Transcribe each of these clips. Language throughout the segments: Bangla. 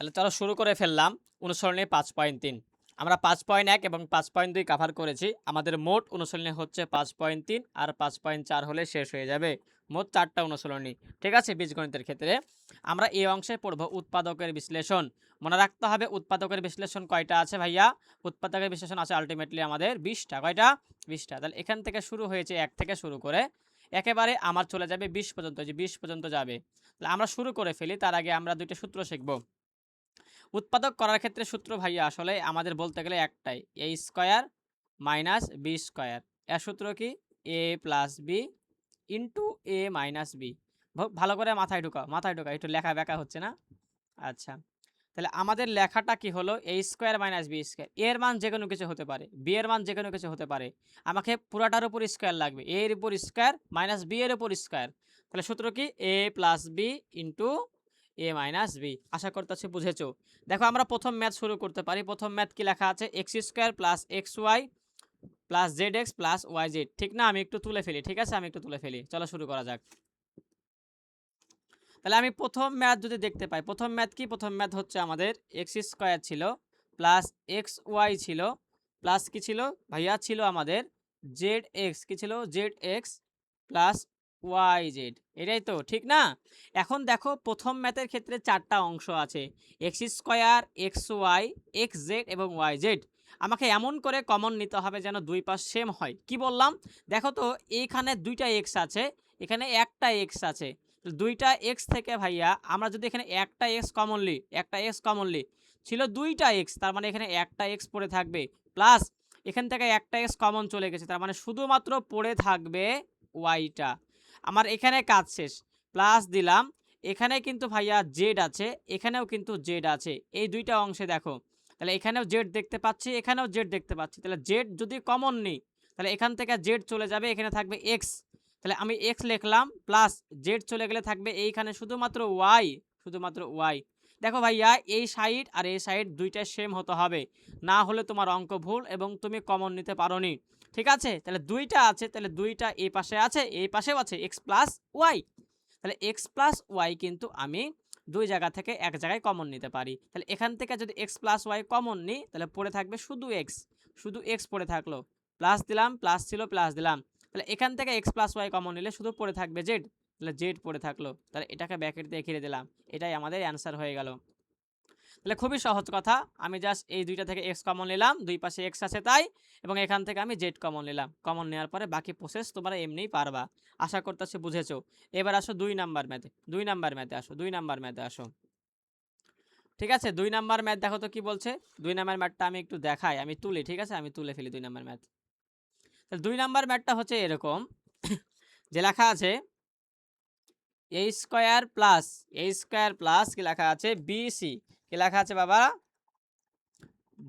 তাহলে চলো শুরু করে ফেললাম। অনুসরণে 5.3 আমরা 5.1 এবং 5.2 কাভার করেছি। আমাদের মোট অনুসরণী হচ্ছে 5.3 আর 5.4 হলে শেষ হয়ে যাবে। মোট 4টা অনুসরণী। ঠিক আছে, বীজগণিতের ক্ষেত্রে আমরা এই অংশে পড়ব উৎপাদকের বিশ্লেষণ। মনে রাখতে হবে উৎপাদকের বিশ্লেষণ কয়টা আছে ভাইয়া? উৎপাদকের বিশ্লেষণ আছে আলটিমেটলি আমাদের 20টা। কয়টা? 20টা। তাহলে এখান থেকে শুরু হয়েছে 1 থেকে শুরু করে একেবারে আমার চলে যাবে 20 পর্যন্ত, যে 20 পর্যন্ত যাবে। তাহলে আমরা শুরু করে ফেলি, তার আগে আমরা দুইটা সূত্র শিখব। উৎপাদক করার ক্ষেত্রে সূত্র ভাইয়া আসলে আমাদের বলতে গেলে একটাই, এ স্কয়ার মাইনাস বি স্কয়ার। এর সূত্র কি? এ plus b into a minus B. ভালো করে মাথায় ঢুকাও, মাথায় ঢুকাও, একটু লেখা ব্যাকা হচ্ছে না? আচ্ছা, তাহলে আমাদের লেখাটা কি হলো? এ স্কয়ার মাইনাস বি স্কয়ার। এর মান যে কোনো কিছু হতে পারে, বি এর মান যে কোনো কিছু হতে পারে। আমাকে পুরাটার উপর স্কয়ার লাগবে, এ এর উপর স্কয়ার মাইনাস বি এর উপর স্কয়ার। তাহলে সূত্র কি? এ plus b into a minus B. আশা করতেছি বুঝেছো। দেখো আমরা প্রথম ম্যাথ শুরু করতে পারি। প্রথম ম্যাথ কি লেখা আছে? X square plus x y plus z x plus y z. ঠিক না? আমি একটু তুলে ফেলি, ঠিক আছে, আমি একটু তুলে ফেলি। চলো শুরু করা যাক। তাহলে আমি প্রথম ম্যাথ যদি দেখতে পাই, প্রথম ম্যাথ কি? প্রথম ম্যাথ হচ্ছে আমাদের এক্স স্কয়ার ছিল প্লাস এক্স ওয়াই ছিল প্লাস কি ছিল ভাইয়া? ছিল আমাদের জেড এক্স। কি ছিল? Z x plus y z. এটাই তো, ঠিক না? এখন দেখো প্রথম ম্যাথের ক্ষেত্রে 4টা অংশ আছে, x square, x y, x z এবং ওয়াই জেড। আমাকে এমন করে কমন নিতে হবে যেন দুই পাশ সেম হয়। কি বললাম? দেখো তো, এইখানে দুইটা এক্স আছে, এখানে একটা এক্স আছে। দুইটা এক্স থেকে ভাইয়া আমরা যদি এখানে একটা এক্স কমনলি, একটা এক্স কমনলি ছিল, দুইটা এক্স, তার মানে এখানে একটা এক্স পড়ে থাকবে, প্লাস এখান থেকে একটা এক্স কমন চলে গেছে, তার মানে শুধুমাত্র পড়ে থাকবে ওয়াইটা। আমার এখানে কাজ শেষ। প্লাস দিলাম, এখানে কিন্তু ভাইয়া জেড আছে, এখানেও কিন্তু জেড আছে, এই দুইটা অংশে দেখো। তাহলে এখানেও জেড দেখতে পাচ্ছি, এখানেও জেড দেখতে পাচ্ছি। তাহলে জেড যদি কমন নিই, তাহলে এখান থেকে জেড চলে যাবে, এখানে থাকবে এক্স। তাহলে আমি এক্স লিখলাম, প্লাস জেড চলে গেলে থাকবে এইখানে শুধুমাত্র ওয়াই, শুধুমাত্র ওয়াই। দেখো ভাইয়া, এই সাইড আর এই সাইড দুইটা সেম হতে হবে, না হলে তোমার অঙ্ক ভুল এবং তুমি কমন নিতে পারোনি। ঠিক আছে, তাহলে দুইটা আছে, তাহলে দুইটা এই পাশে আছে, এই পাশেও আছে, এক্স প্লাস ওয়াই। তাহলে এক্স প্লাস ওয়াই কিন্তু আমি দুই জায়গা থেকে এক জায়গায় কমন নিতে পারি। তাহলে এখান থেকে যদি এক্স প্লাস ওয়াই কমন নিই, তাহলে পড়ে থাকবে শুধু এক্স, শুধু এক্স পড়ে থাকলো। প্লাস দিলাম, প্লাস ছিল, প্লাস দিলাম। তাহলে এখান থেকে এক্স প্লাস ওয়াই কমন নিলে শুধু পড়ে থাকবে জেড, তাহলে জেড পড়ে থাকলো। তাহলে এটাকে ব্র্যাকেট দিয়ে ঘিরে দিলাম, এটাই আমাদের অ্যান্সার হয়ে গেল। তাহলে খুবই সহজ কথা, আমি জাস্ট এই দুইটা থেকে এক্স কমন নিলাম, দুই পাশে এক্স আছে তাই, এবং এখান থেকে আমি জেড কমন নিলাম। কমন নেওয়ার পরে বাকি প্রসেস তোমরা এমনিই পারবা। আশা করতেছি বুঝেছো। এবার আসো 2 নাম্বার ম্যাথে, 2 নাম্বার ম্যাথে আসো, 2 নাম্বার ম্যাথে আসো। ঠিক আছে, 2 নাম্বার ম্যাথ দেখো তো কি বলছে। 2 নাম্বার ম্যাথটা আমি একটু দেখাই, আমি তুলি, ঠিক আছে, আমি তুলে ফেলি 2 নাম্বার ম্যাথ। তাহলে 2 নাম্বার ম্যাথটা হচ্ছে এরকম যে লেখা আছে এ স্কয়ার প্লাস, এ স্কয়ার প্লাস কি লেখা আছে? বিসি। কি লেখা আছে বাবা?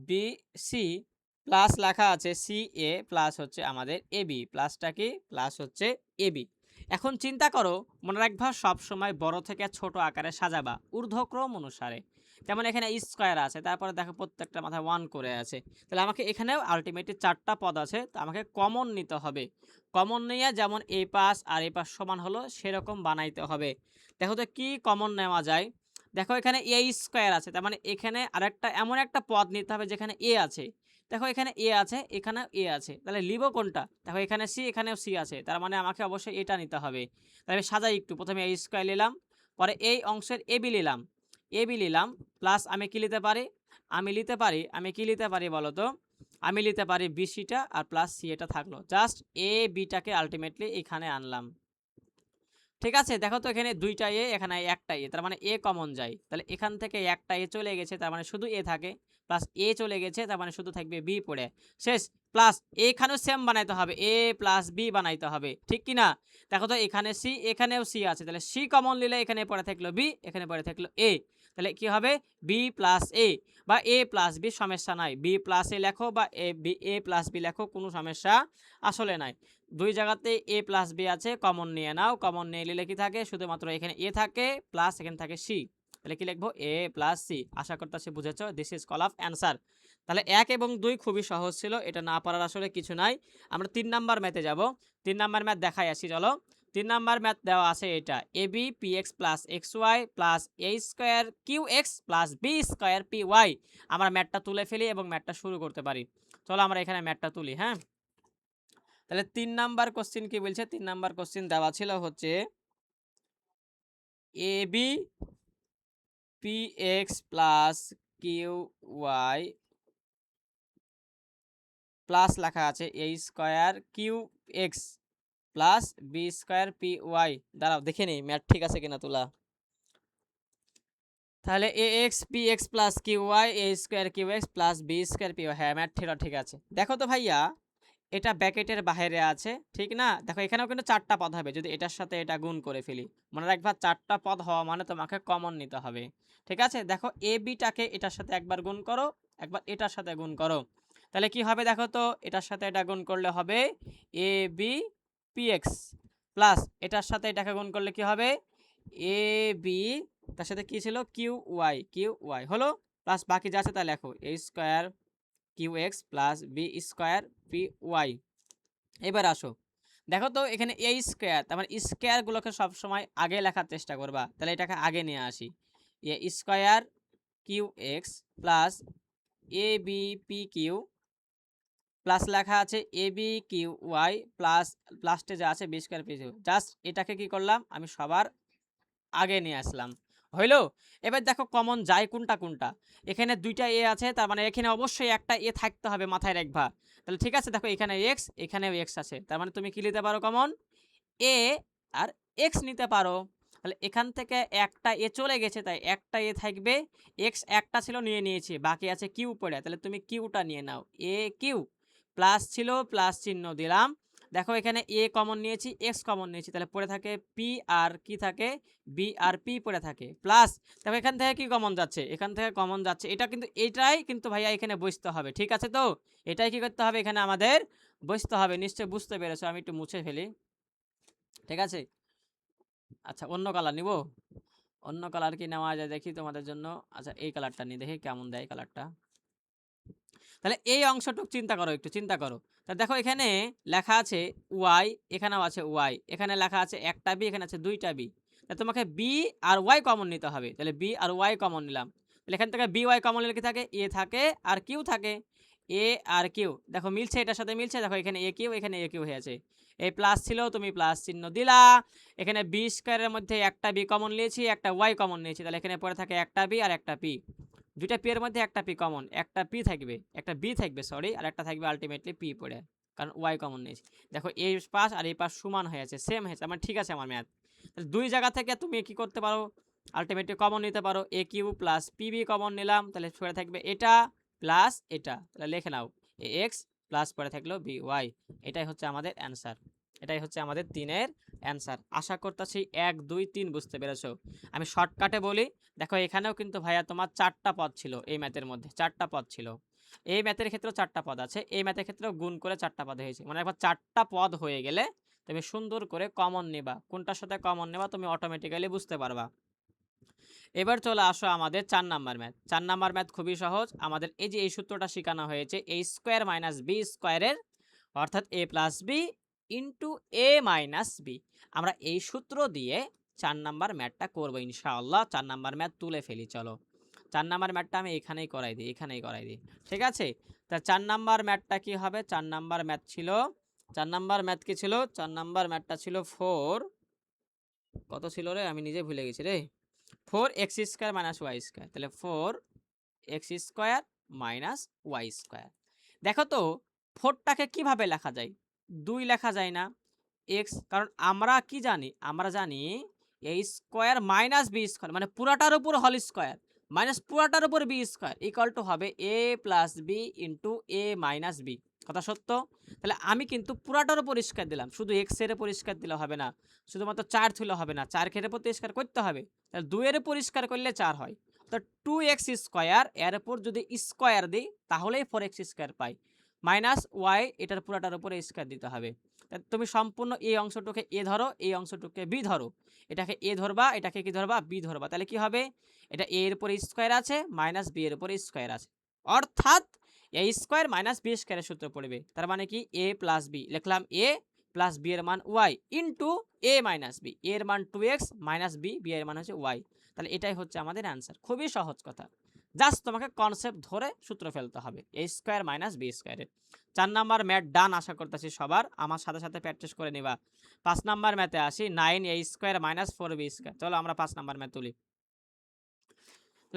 বিসি প্লাস লেখা আছে সি এ প্লাস হচ্ছে আমাদের এবি। প্লাসটা কি? প্লাস হচ্ছে এবি। এখন চিন্তা করো, মনে রাখবা সব সময় বড় থেকে ছোট আকারে সাজাবা ঊর্ধ্বক্রম অনুসারে। যেমন এখানে স্কয়ার আছে, তারপরে দেখো প্রত্যেকটা মাথায় 1 করে আছে। তাহলে আমাকে এখানেও আলটিমেটলি 4টা পদ আছে, তো আমাকে কমন নিতে হবে। কমন নিয়ে যেমন এই পাশ আর এই পাশ সমান হলো সেরকম বানাইতে হবে। দেখো তো কি কমন নেওয়া যায়। দেখো এখানে এ স্কয়ার আছে, তার মানে এখানে আরেকটা এমন একটা পদ নিতে হবে যেখানে এ আছে। দেখো এখানে এ আছে, এখানেও এ আছে, তাহলে লিবো কোনটা? দেখো এখানে সি, এখানেও সি আছে, তার মানে আমাকে অবশ্যই এটা নিতে হবে। তাহলে সাজাই একটু, প্রথমে এ স্কয়ার নিলাম, পরে এই অংশের এবি নিলাম, এবি নিলাম, প্লাস আমি কি নিতে পারি? আমি কি নিতে পারি বলো তো? আমি নিতে পারি বিসিটা আর প্লাস সি, এটা থাকলো। জাস্ট এ বিটাকে আলটিমেটলি এখানে আনলাম। ঠিক আছে, দেখো তো এখানে দুইটা এ, এখানে একটা এ, তার মানে এ কমন যায়। তাহলে এখান থেকে একটা এ চলে গেছে, তার মানে শুধু এ থাকে, প্লাস এ চলে গেছে, তার মানে শুধু থাকবে বি পড়ে শেষ। প্লাস এখানেও সেম বানাইতে হবে, এ প্লাস বি বানাইতে হবে, ঠিক কি না? দেখো তো এখানে সি, এখানেও সি আছে, তাহলে সি কমন নিলে এখানে পড়ে থাকলো বি, এখানে পড়ে থাকলো এ। তাহলে কি হবে? বি প্লাস এ বা এ প্লাস বি, সমস্যা নাই। বি প্লাস এ লেখো বা এ প্লাস বি লেখো, কোনো সমস্যা আসলে নাই। দুই জায়গাতে এ প্লাস বি আছে, কমন নিয়ে নাও। কমন নিয়ে নিলে কি থাকে? শুধুমাত্র এখানে এ থাকে, প্লাস এখানে থাকে সি। তাহলে কি লিখবো? এ প্লাস সি। আশা করতেছি বুঝেছো। This is call of answer. তাহলে 1 এবং 2 খুবই সহজ ছিল, এটা না পারার আসলে কিছু নাই। আমরা 3 নাম্বার ম্যাথে যাব। 3 নাম্বার ম্যাথ দেখাই আসি চলো। 3 নাম্বার ম্যাথ দেওয়া আছে এটা ab px plus xy plus a square qx plus b square py। আমরা ম্যাথটা তুলে ফেলি এবং ম্যাথটা শুরু করতে পারি। চলো আমরা এখানে ম্যাথটা তুলি। হ্যাঁ, তাহলে 3 নাম্বার কোশ্চেন কি বলছে? 3 নাম্বার কোশ্চেন দেওয়া ছিল হচ্ছে ab px plus qy plus লেখা আছে a square qx plus b square py। দাঁড়াও দেখে নিই ম্যাথ ঠিক আছে কিনা তোলা। তাহলে ax px plus qy a square qx plus b square py। হ্যাঁ, ম্যাথ ঠিক আছে। দেখো তো ভাইয়া, এটা ব্র্যাকেটের বাইরে আছে, ঠিক না? দেখো এখানেও কিন্তু 4টা পদ হবে যদি এটার সাথে এটা গুণ করে ফেলি। মনে রাখবা 4টা পদ হওয়া মানে তোমাকে কমন নিতে হবে। ঠিক আছে, দেখো এ বিটাকে এটার সাথে একবার গুণ করো, একবার এটার সাথে গুণ করো, তাহলে কি হবে দেখো তো? এটার সাথে এটা গুণ করলে হবে এ বি পি এক্স প্লাস এটার সাথে এটাকে গুণ করলে কি হবে এ বি, তার সাথে কি ছিল কিউ ওয়াই হলো, প্লাস বাকি যা আছে তা লেখো A square Q x plus B square P Y. এবার আসো দেখো তো এখানে এ স্কোয়ার, তার মানে স্কোয়ারগুলোকে সবসময় আগে লেখার চেষ্টা করবা, তাহলে এটাকে আগে নিয়ে আসি। A square Q x plus a b p q plus লেখা আছে a b q y plus প্লাসটে যা আছে b square p q. Just এটাকে কি করলাম আমি সবার আগে নিয়ে আসলাম, হইলো? এবার দেখো কমন যায় কোনটা কোনটা। এখানে দুইটা এ আছে, তার মানে এখানে অবশ্যই একটা এ থাকতে হবে, মাথায় রাখবা। তাহলে ঠিক আছে, দেখো এখানে এক্স এখানেও এক্স আছে, তার মানে তুমি কি নিতে পারো কমন এ আর এক্স নিতে পারো। তাহলে এখান থেকে একটা এ চলে গেছে, তাই একটা এ থাকবে, এক্স একটা ছিল নিয়ে নিয়েছি, বাকি আছে কিউ পড়ে, তাহলে তুমি কিউটা নিয়ে নাও। এ কিউ প্লাস ছিল প্লাস চিহ্ন দিলাম, দেখো এখানে এ কমন নিয়েছি এক্স কমন নিয়েছি, তাহলে পড়ে থাকে পি আর কি থাকে বি আর পি পড়ে থাকে প্লাস। দেখো এখান থেকে কি কমন যাচ্ছে, এখান থেকে কমন যাচ্ছে এটা, কিন্তু এটাই কিন্তু ভাইয়া এখানে বুঝতে হবে, ঠিক আছে? তো এটাই কি করতে হবে এখানে আমাদের বুঝতে হবে, নিশ্চয়ই বুঝতে পেরেছো। আমি একটু মুছে ফেলি, ঠিক আছে? আচ্ছা অন্য কালার নিব, অন্য কালার কি নেওয়া যায় দেখি তোমাদের জন্য। আচ্ছা এই কালারটা নিয়ে দেখি কেমন দেয় কালারটা। তাহলে এই অংশটুক চিন্তা করো, একটু চিন্তা করো। তা দেখো এখানে লেখা আছে ওয়াই, এখানেও আছে ওয়াই, এখানে লেখা আছে একটা বি, এখানে আছে দুইটা বি, তা তোমাকে বি আর ওয়াই কমন নিতে হবে। তাহলে বি আর ওয়াই কমন নিলাম, তাহলে এখান থেকে বি ওয়াই কমন নিলে কি থাকে এ থাকে আর কিউ থাকে। এ আর কিউ দেখো মিলছে, এটার সাথে মিলছে, দেখো এখানে এ কিউ এখানে এ কিউ হয়েছে। এই প্লাস ছিল তুমি প্লাস চিহ্ন দিলা, এখানে বি স্কোয়ারের মধ্যে একটা বি কমন নিয়েছি একটা ওয়াই কমন নিয়েছি, তাহলে এখানে পড়ে থাকে একটা বি আর একটা পি। দুইটা পি এর মধ্যে একটা পি কমন, একটা পি থাকবে একটা বি থাকবে সরি, আর একটা থাকবে আলটিমেটলি পি পড়ে, কারণ ওয়াই কমন নিয়েছি। দেখো এই পাশ আর এই পাশ সমান হয়েছে, সেম হয়েছে, আমার ঠিক আছে আমার ম্যাথ। তাহলে দুই জায়গা থেকে তুমি কি করতে পারো আলটিমেটলি কমন নিতে পারো, এ কিউ প্লাস পিবি কমন নিলাম, তাহলে পড়ে থাকবে এটা প্লাস এটা, তাহলে লিখে নাও এ এক্স প্লাস পড়ে থাকলো বি ওয়াই। এটাই হচ্ছে আমাদের অ্যান্সার, এটাই হচ্ছে আমাদের 3-এর অ্যান্সার। আশা করতেছি 1 2 3 বুঝতে পেরেছো। আমি শর্টকাটে বলি, দেখো এখানেও কিন্তু ভাইয়া তোমার 4টা পদ ছিল, এই ম্যাথের মধ্যে 4টা পদ ছিল, এই ম্যাথের ক্ষেত্রেও 4টা পদ আছে, এই ম্যাথের ক্ষেত্রেও গুণ করে 4টা পদ হয়েছে। মানে একবার 4টা পদ হয়ে গেলে তুমি সুন্দর করে কমন নেবা, কোনটার সাথে কমন নেবা তুমি অটোমেটিক্যালি বুঝতে পারবা। এবার চলে আসো আমাদের 4 নাম্বার ম্যাথ। 4 নাম্বার ম্যাথ খুবই সহজ, আমাদের এই যে এই সূত্রটা শেখানো হয়েছে এ স্কোয়ার মাইনাস বি স্কোয়ারের, অর্থাৎ এ plus b into a minus B. আমরা এই সূত্র দিয়ে 4 নাম্বার ম্যাথটা করবো ইনশাআল্লাহ। 4 নাম্বার ম্যাথ তুলে ফেলি, চলো 4 নাম্বার ম্যাথটা আমি এখানেই করাই দিই, এখানেই করাই দিই, ঠিক আছে? তা 4 নাম্বার ম্যাথটা কি হবে? 4 নাম্বার ম্যাথ ছিল, 4 নাম্বার ম্যাথ কি ছিল? 4 নাম্বার ম্যাথটা ছিল 4, কত ছিল রে আমি নিজে ভুলে গেছি রে, 4x square minus y square. তাহলে 4x square minus y square. দেখো তো 4টাকে কিভাবে লেখা যায়? 2 লেখা যায় না, এক্স, কারণ আমরা কি জানি, আমরা জানি A square minus B square মানে পুরাটার উপর হোল স্কোয়ার মাইনাস পুরাটার উপর বি স্কোয়ার ইকুয়াল টু হবে এ plus b into a minus B. কথা সত্য? তাহলে আমি কিন্তু পুরাটার উপর স্কোয়ার দিলাম, শুধু এক্স এর উপর স্কোয়ার দিলে হবে না, শুধুমাত্র 4 দিলে হবে না, 4 এর উপর স্কোয়ার করতে হবে, তাহলে 2 এর উপর স্কোয়ার করলে 4 হয়। তো 2x স্কোয়ার এর উপর যদি স্কোয়ার দিই তাহলেই 4x স্কোয়ার পাই, মাইনাস ওয়াই এটার পুরাটার উপরে স্কোয়ার দিতে হবে। তুমি সম্পূর্ণ এই অংশটুকে এ ধরো, এই অংশটুকে বি ধরো, এটাকে এ ধরবা এটাকে কি ধরবা বি ধরবা, তাহলে কি হবে এটা এ এর উপরে স্কোয়ার আছে মাইনাস বি এর উপরে স্কোয়ার আছে, অর্থাৎ এ স্কোয়ার মাইনাস বি স্কোয়ারের সূত্র পড়বে। তার মানে কি এ প্লাস বি লিখলাম, এ প্লাস বি এর মান Y into a minus B, এর মান 2x মাইনাস বি, বি এর মান হচ্ছে ওয়াই। তাহলে এটাই হচ্ছে আমাদের অ্যান্সার। খুবই সহজ কথা, জাস্ট তোমাকে কনসেপ্ট ধরে সূত্র ফেলতে হবে এ স্কোয়ার মাইনাস বি স্কোয়ারের। 4 নাম্বার ম্যাথ ডান আশা করতেছি সবার, আমার সাথে সাথে প্র্যাকটিস করে নিবা। 5 নাম্বার ম্যাথে আসি, 9 এ স্কোয়ার মাইনাস 4b স্কোয়ার। চলো আমরা 5 নাম্বার ম্যাথ তুলি।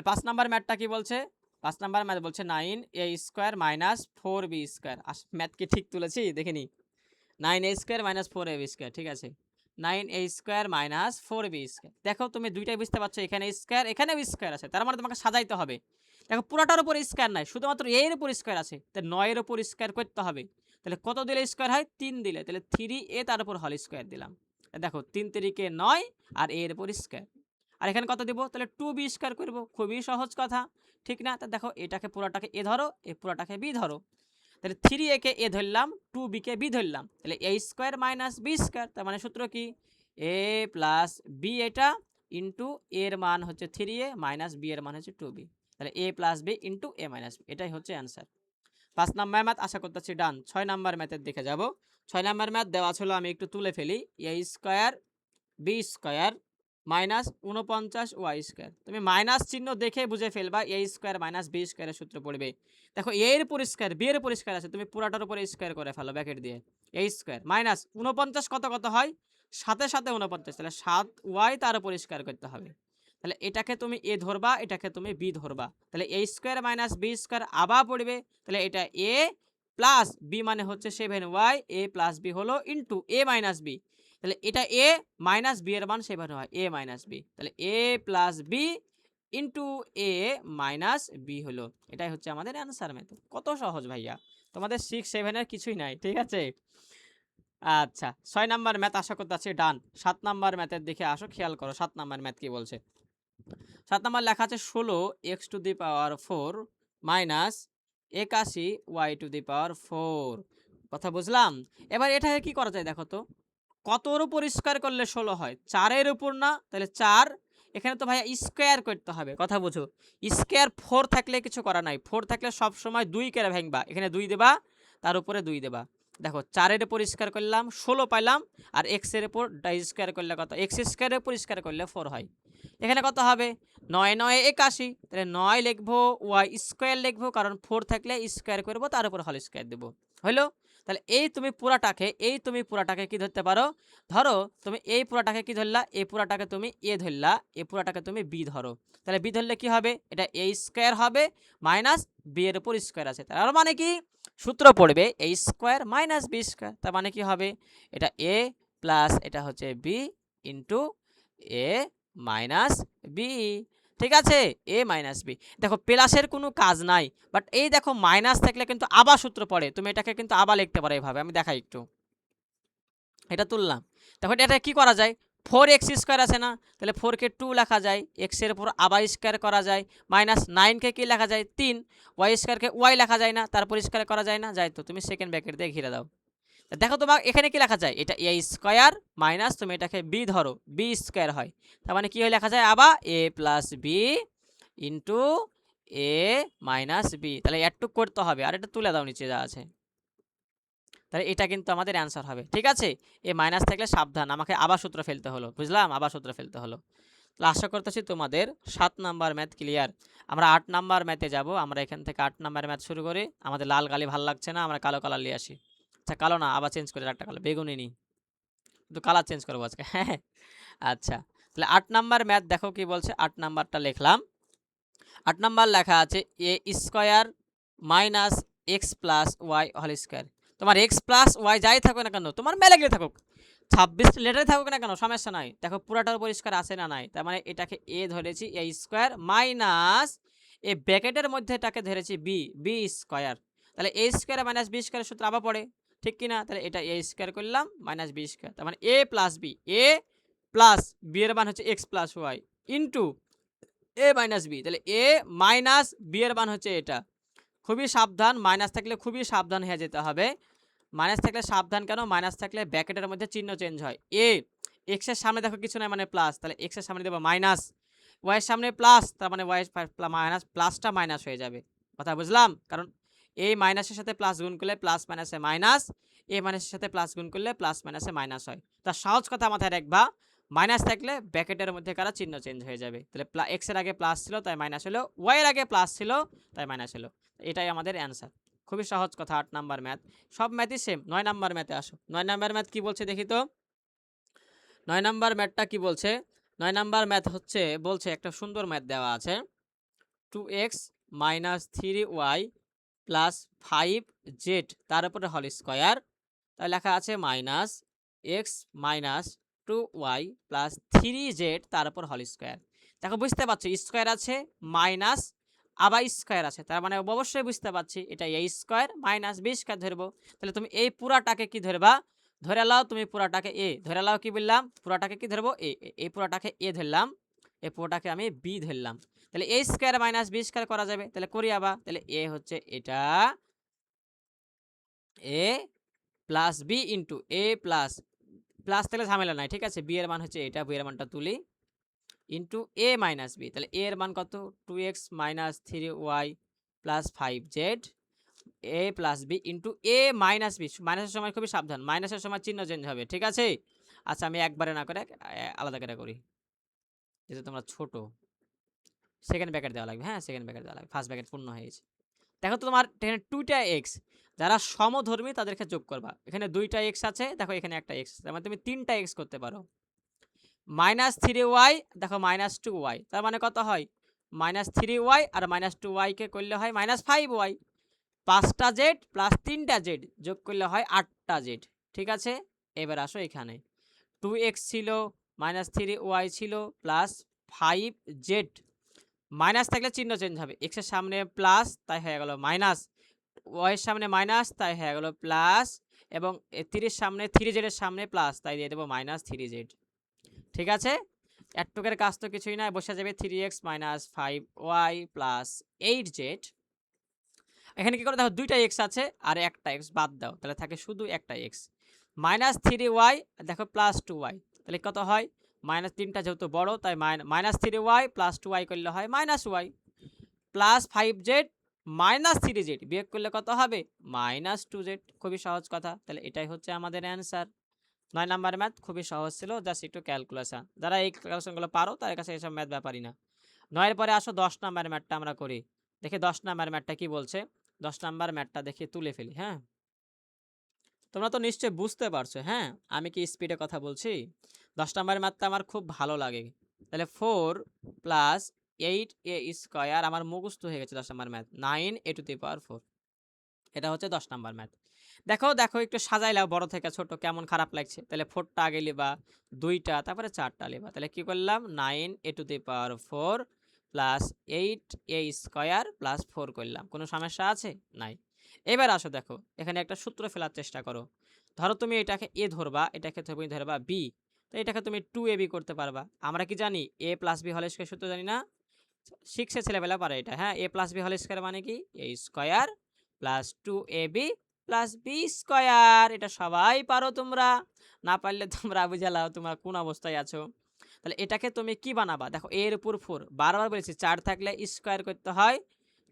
5 নাম্বার ম্যাথটা কি বলছে? 5 নাম্বার ম্যাথ বলছে 9a square minus 4b square. Math কি ঠিক তুলেছি দেখিনি? 9a square minus 4ab square, ঠিক আছে। 9a square minus 4b square. দেখো তুমি দুইটাই বুঝতে পারছো, এখানে স্কোয়ার এখানেও স্কোয়ার আছে, তার মানে তোমাকে সাজাইতে হবে। দেখো পুরোটার উপর স্কোয়ার নাই, শুধুমাত্র এর উপর স্কোয়ার আছে, তাই 9 এর উপর স্কোয়ার করতে হবে। তাহলে কত দিলে স্কোয়ার হয়? 3 দিলে, তাহলে 3a তার উপর হল স্কোয়ার দিলাম। দেখো 3 3 9 আর এর উপর স্কোয়ার। আর এখানে কত দিব? তাহলে 2b স্কোয়ার করবো। খুবই সহজ কথা, ঠিক না? তা দেখো এটাকে পুরোটাকে এ ধরো, এ পুরোটাকে বি ধরো। তাহলে 3a কে এ ধরলাম, 2b কে বি ধরলাম, তাহলে a square minus B square. তার মানে সূত্র কি? a প্লাস বি এটা ইন্টু এর মান হচ্ছে 3a মাইনাস বি এর মান হচ্ছে 2b। তাহলে a plus b into a minus b, এটাই হচ্ছে অ্যান্সার। 5 নাম্বার ম্যাথ আশা করতেছি ডান। 6 নাম্বার ম্যাথের দিকে যাব। 6 নাম্বার ম্যাথ দেওয়া ছিল, আমি একটু তুলে ফেলি। a square b square minus 49 y square. তুমি মাইনাস চিহ্ন দেখে বুঝে ফেলবা এ স্কোয়ার মাইনাস বি স্কোয়ারের সূত্র পড়বে। দেখো এর পরিষ্কার বি এর পরিষ্কার আছে, তুমি পুরাটার উপরে স্কোয়ার করে ফেলো ব্র্যাকেট দিয়ে। এ স্কোয়ার মাইনাস 49 কত কত হয়? সাথে সাথে 49, তাহলে 7 ওয়াই তার পরিষ্কার করতে হবে। তাহলে এটাকে তুমি এ ধরবা, এটাকে তুমি বি ধরবা, তাহলে এ স্কোয়ার মাইনাস বি স্কোয়ার আবার পড়বে। তাহলে এটা এ প্লাস বি মানে হচ্ছে 7y, এ প্লাস বি হলো ইন্টু এ মাইনাস বি। তাহলে এটা এ মাইনাস বি এর মান 7 হয়, এ মাইনাস বি। তাহলে এ plus b into a minus B হলো। এটাই হচ্ছে আমাদের অ্যান্সার মেথড। কত সহজ ভাইয়া, তোমাদের 6 7 এর কিছুই নাই, ঠিক আছে। আচ্ছা 6 নাম্বার ম্যাথ আশা করতেছি ডান। 7 নাম্বার ম্যাথের দিকে আসো, খেয়াল করো 7 নাম্বার ম্যাথ কি বলছে। 7 নাম্বার লেখা আছে 16x⁴ মাইনাস 81y⁴। কথা বুঝলাম? এবার এটাকে কি করা যায় দেখো তো, কতর উপর স্কোয়ার করলে 16 হয়? 4-এর উপর না? তাহলে 4, এখানে তো ভাইয়া স্কোয়ার করতে হবে, কথা বুঝো। স্কোয়ার 4 থাকলে কিছু করা নাই, 4 থাকলে সব সময় 2 করে ভাঙবা, এখানে 2 দেবা, তার উপরে 2 দেবা। দেখো 4-এর উপর স্কোয়ার করলাম 16 পাইলাম, আর এক্সের উপর স্কোয়ার করলে কত? এক্স স্কোয়ারের উপর স্কোয়ার করলে 4 হয়। এখানে কত হবে? 9 9 81, তাহলে 9 লিখবো, ওয়াই স্কোয়ার লিখবো, কারণ 4 থাকলে স্কোয়ার করবো, তার উপর হল স্কোয়ার দেবো, হলো। তাহলে এই তুমি পুরাটাকে কি ধরতে পারো? ধরো তুমি এই পুরাটাকে কি ধরলা? এই পুরাটাকে তুমি এ ধরলা, এই পুরাটাকে তুমি বি ধরো। তাহলে বি ধরলে কি হবে? এটা এ স্কোয়ার হবে মাইনাস বি এর উপর স্কোয়ার আছে, তার মানে কি সূত্র পড়বে এ স্কোয়ার মাইনাস বি স্কোয়ার। তার মানে কি হবে? এটা এ প্লাস এটা হচ্ছে B into a minus B, ঠিক আছে, এ মাইনাস বি। দেখো প্লাসের কোনো কাজ নাই, বাট এই দেখো মাইনাস থাকলে কিন্তু আবার সূত্র পড়ে, তুমি এটাকে কিন্তু আবার লিখতে পারো এভাবে। আমি দেখাই একটু, এটা তুললাম। দেখো এটা কি করা যায়? 4x² আছে না, তাহলে 4 কে 2 লেখা যায়, এক্সের উপর আবার স্কোয়ার করা যায়, মাইনাস 9 কে কি লেখা যায়? 3, y² কে ওয়াই লেখা যায় না, তারপর স্কোয়ার করা যায় না, যাই তো তুমি সেকেন্ড ব্র্যাকেট দিয়ে ঘিরে দাও। দেখো তোমার এখানে কি লেখা যায়? এটা এ স্কোয়ার মাইনাস তুমি এটাকে বি ধরো, বি স্কোয়ার হয়, তার মানে কি হয় লেখা যায় আবার এ plus b into a minus B. তাহলে একটু করতে হবে, আর এটা তুলে দাও নিচে যা আছে। তাহলে এটা কিন্তু আমাদের অ্যান্সার হবে, ঠিক আছে। এ মাইনাস থাকলে সাবধান, আমাকে আবার সূত্র ফেলতে হলো, বুঝলাম, আবার সূত্র ফেলতে হলো। তাহলে আশা করতেছি তোমাদের 7 নাম্বার ম্যাথ ক্লিয়ার। আমরা 8 নাম্বার ম্যাথে যাব। আমরা এখান থেকে 8 নাম্বার ম্যাথ শুরু করি। আমাদের লাল কালি ভালো লাগছে না, আমরা কালো কালার নিয়ে আসি। আচ্ছা কালো না, আবার চেঞ্জ করে একটা কালার, বেগুনি নিই, কিন্তু কালার চেঞ্জ করবো আজকে, হ্যাঁ। আচ্ছা তাহলে 8 নাম্বার ম্যাথ দেখো কি বলছে। 8 নাম্বারটা লিখলাম। 8 নাম্বার লেখা আছে A square minus X plus Y whole square. তোমার এক্স প্লাস ওয়াই যাই থাকুক না কেন, তোমার মেলেগলে থাকুক, 26 লেটারে থাকুক না কেন, সমস্যা নাই। দেখো পুরাটার পরিষ্কার আছে না নাই, তার মানে এটাকে এ ধরেছি এ স্কোয়ার মাইনাস এই ব্র্যাকেটের মধ্যে এটাকে ধরেছি বি, বি স্কোয়ার। তাহলে এ স্কোয়ার মাইনাস বি স্কোয়ারের সূত্র আবার পড়ে, ঠিক কিনা? তাহলে এটা এ স্কোয়ার করলাম মাইনাস বি স্কোয়ার, তার মানে এ প্লাস বি, এ প্লাস বি এর মান হচ্ছে x plus Y into a minus B. তাহলে এ মাইনাস বি এর মান হচ্ছে এটা। খুবই সাবধান, মাইনাস থাকলে খুবই সাবধান হয়ে যেতে হবে। মাইনাস থাকলে সাবধান কেন? মাইনাস থাকলে ব্র্যাকেটের মধ্যে চিহ্ন চেঞ্জ হয়। এ এক্সের সামনে দেখো কিছু নাই মানে প্লাস, তাহলে এক্সের সামনে দেবো মাইনাস, ওয়াইয়ের সামনে প্লাস, তার মানে ওয়াই মাইনাস, প্লাসটা মাইনাস হয়ে যাবে, কথা বুঝলাম? কারণ এই মাইনাসের সাথে প্লাস গুণ করলে প্লাস মাইনাসে মাইনাস, এ মাইনাসের সাথে প্লাস গুণ করলে প্লাস মাইনাসে মাইনাস হয়। তার সহজ কথা মাথায় রাখবা, মাইনাস থাকলে ব্র্যাকেটের মধ্যে কারা চিহ্ন চেঞ্জ হয়ে যাবে। তাহলে এক্স এর আগে প্লাস ছিল তাই মাইনাস হলো, ওয়াই এর আগে প্লাস ছিল তাই মাইনাস হলো। এটাই আমাদের অ্যান্সার। খুবই সহজ কথা, 8 নাম্বার ম্যাথ। সব ম্যাথই সেম। 9 নাম্বার ম্যাথে আসো। 9 নাম্বার ম্যাথ কি বলছে দেখি তো। 9 নাম্বার ম্যাথটা কি বলছে? 9 নাম্বার ম্যাথ হচ্ছে বলছে একটা সুন্দর ম্যাথ দেওয়া আছে। 2x minus 3y plus 5z তার উপরে হোল স্কয়ার। তাই লেখা আছে minus x minus 2y plus 3z তার উপর হোল স্কয়ার। দেখো বুঝতে পারছো, স্কয়ার আছে মাইনাস আবার স্কয়ার আছে, তার মানে অবশ্যই বুঝতে পারছি এটা a square minus b square ধরবো। তাহলে তুমি এই পুরাটাকে কি ধরবা? ধরে লাও তুমি পুরাটাকে a ধরে লাও। কি বললাম? পুরাটাকে কি ধরবো? a। এই পুরাটাকে a ধরলাম, এই পুরোটাকে আমি b ধরলাম। তাহলে a square minus b square করা যাবে। তাহলে করি আবার। তাহলে a হচ্ছে এটা, a plus b into a plus, plus তাহলে ঝামেলা নাই, ঠিক আছে। বি এর মান হচ্ছে এটা, বি এর মানটা তুলি, ইন্টু এ মাইনাস বি। তাহলে এ এর মান কত? 2x minus 3y plus 5z A plus b into a minus B. মাইনাসের সময় খুবই সাবধান, মাইনাসের সময় চিহ্ন চেঞ্জ হবে, ঠিক আছে। আচ্ছা আমি একবারে না করে আলাদা করে করি, যেহেতু তোমরা ছোট। সেকেন্ড ব্র্যাকেট দেওয়া লাগবে, হ্যাঁ সেকেন্ড ব্র্যাকেট দেওয়া লাগবে, ফার্স্ট ব্র্যাকেট পূর্ণ হয়ে গেছে। দেখো তো তোমার এখানে 2টা এক্স, যারা সমধর্মী তাদেরকে যোগ করবা। এখানে 2টা এক্স আছে, দেখো এখানে একটা এক্স, তার মানে তুমি 3টা এক্স করতে পারো। মাইনাস 3y, দেখো মাইনাস 2y, তার মানে কত হয়? মাইনাস 3y আর মাইনাস 2y কে করলে হয় মাইনাস 5y। 5টা জেড প্লাস 3টা জেড যোগ করলে হয় 8টা জেড, ঠিক আছে। এবার আসো এখানে 2x ছিল মাইনাস 3y ছিল প্লাস 5z, মাইনাস থাকলে চিহ্ন চেঞ্জ হবে, এক্স এর সামনে প্লাস তাই হয়ে গেল মাইনাস, ওয়াই এর সামনে মাইনাস তাই হয়ে গেল প্লাস, এবং 3 সামনে 3z এর সামনে প্লাস তাই দিয়ে দেবো মাইনাস 3z, ঠিক আছে। এটুকের কাজ তো কিছুই না, বসে যাবে 3x minus 5y plus 8z। এখানে কি করে দেখো 2টা x আছে আর একটা x বাদ দাও, তাহলে থাকে শুধু একটা x। মাইনাস 3y দেখো প্লাস 2y, তাহলে কত হয়? মাইনাস 3টা যেহেতু বড় তাই মাইনাস 3y প্লাস 2y করলে হয় minus y, plus 5z minus 3z বিয়োগ করলে কত হবে? Minus 2z। খুবই সহজ কথা, তাহলে এটাই হচ্ছে আমাদের অ্যান্সার। 9 নাম্বার ম্যাথ খুবই সহজ ছিল, জাস্ট একটু ক্যালকুলেশন, যারা এই ক্যালকুলেশনগুলো পারো তার কাছে এসব ম্যাথ ব্যাপারই না। 9 পরে আসো 10 নাম্বার ম্যাথটা আমরা করি, দেখি 10 নাম্বার ম্যাথটা কি বলছে। 10 নাম্বার ম্যাথটা দেখি তুলে ফেলি, হ্যাঁ। তোমরা তো নিশ্চয়ই বুঝতে পারছো, হ্যাঁ আমি কি স্পিডে কথা বলছি। 10 নাম্বার ম্যাথটা আমার খুব ভালো লাগে। তাহলে 4 প্লাস 8a স্কয়ার, আমার মুখস্থ হয়ে গেছে 10 number math, 9a to the power 4। এটা হচ্ছে 10 নাম্বার ম্যাথ। দেখো দেখো একটু সাজাইলাও বড় থেকে ছোট, কেমন খারাপ লাগছে। তাহলে 4টা আগে লিবা, 2টা তারপরে 4টা লিবা। তাহলে কি করলাম? 9a to the power 4 plus 8a square plus 4 করলাম। কোনো সমস্যা আছে? নাই। এবার আসো দেখো এখানে একটা সূত্র ফেলার চেষ্টা করো। ধরো তুমি এটাকে a ধরবা, এটাকে তুমি ধরবা b, তো এটাকে তুমি 2ab করতে পারবা। আমরা কি জানি a plus b whole square সূত্র জানি না? 6 এর ছেলেবেলা পারে এটা, হ্যাঁ। a plus b whole square মানে কি? a square plus 2ab plus b square. এটা সবাই পারো তোমরা, না পারলে তোমরা বুঝালাও তোমরা কোন অবস্থায় আছো। তাহলে এটাকে তুমি কি বানাবা? দেখো এর উপর 4, বারবার বলেছি 4 থাকলে স্কয়ার করতে হয়,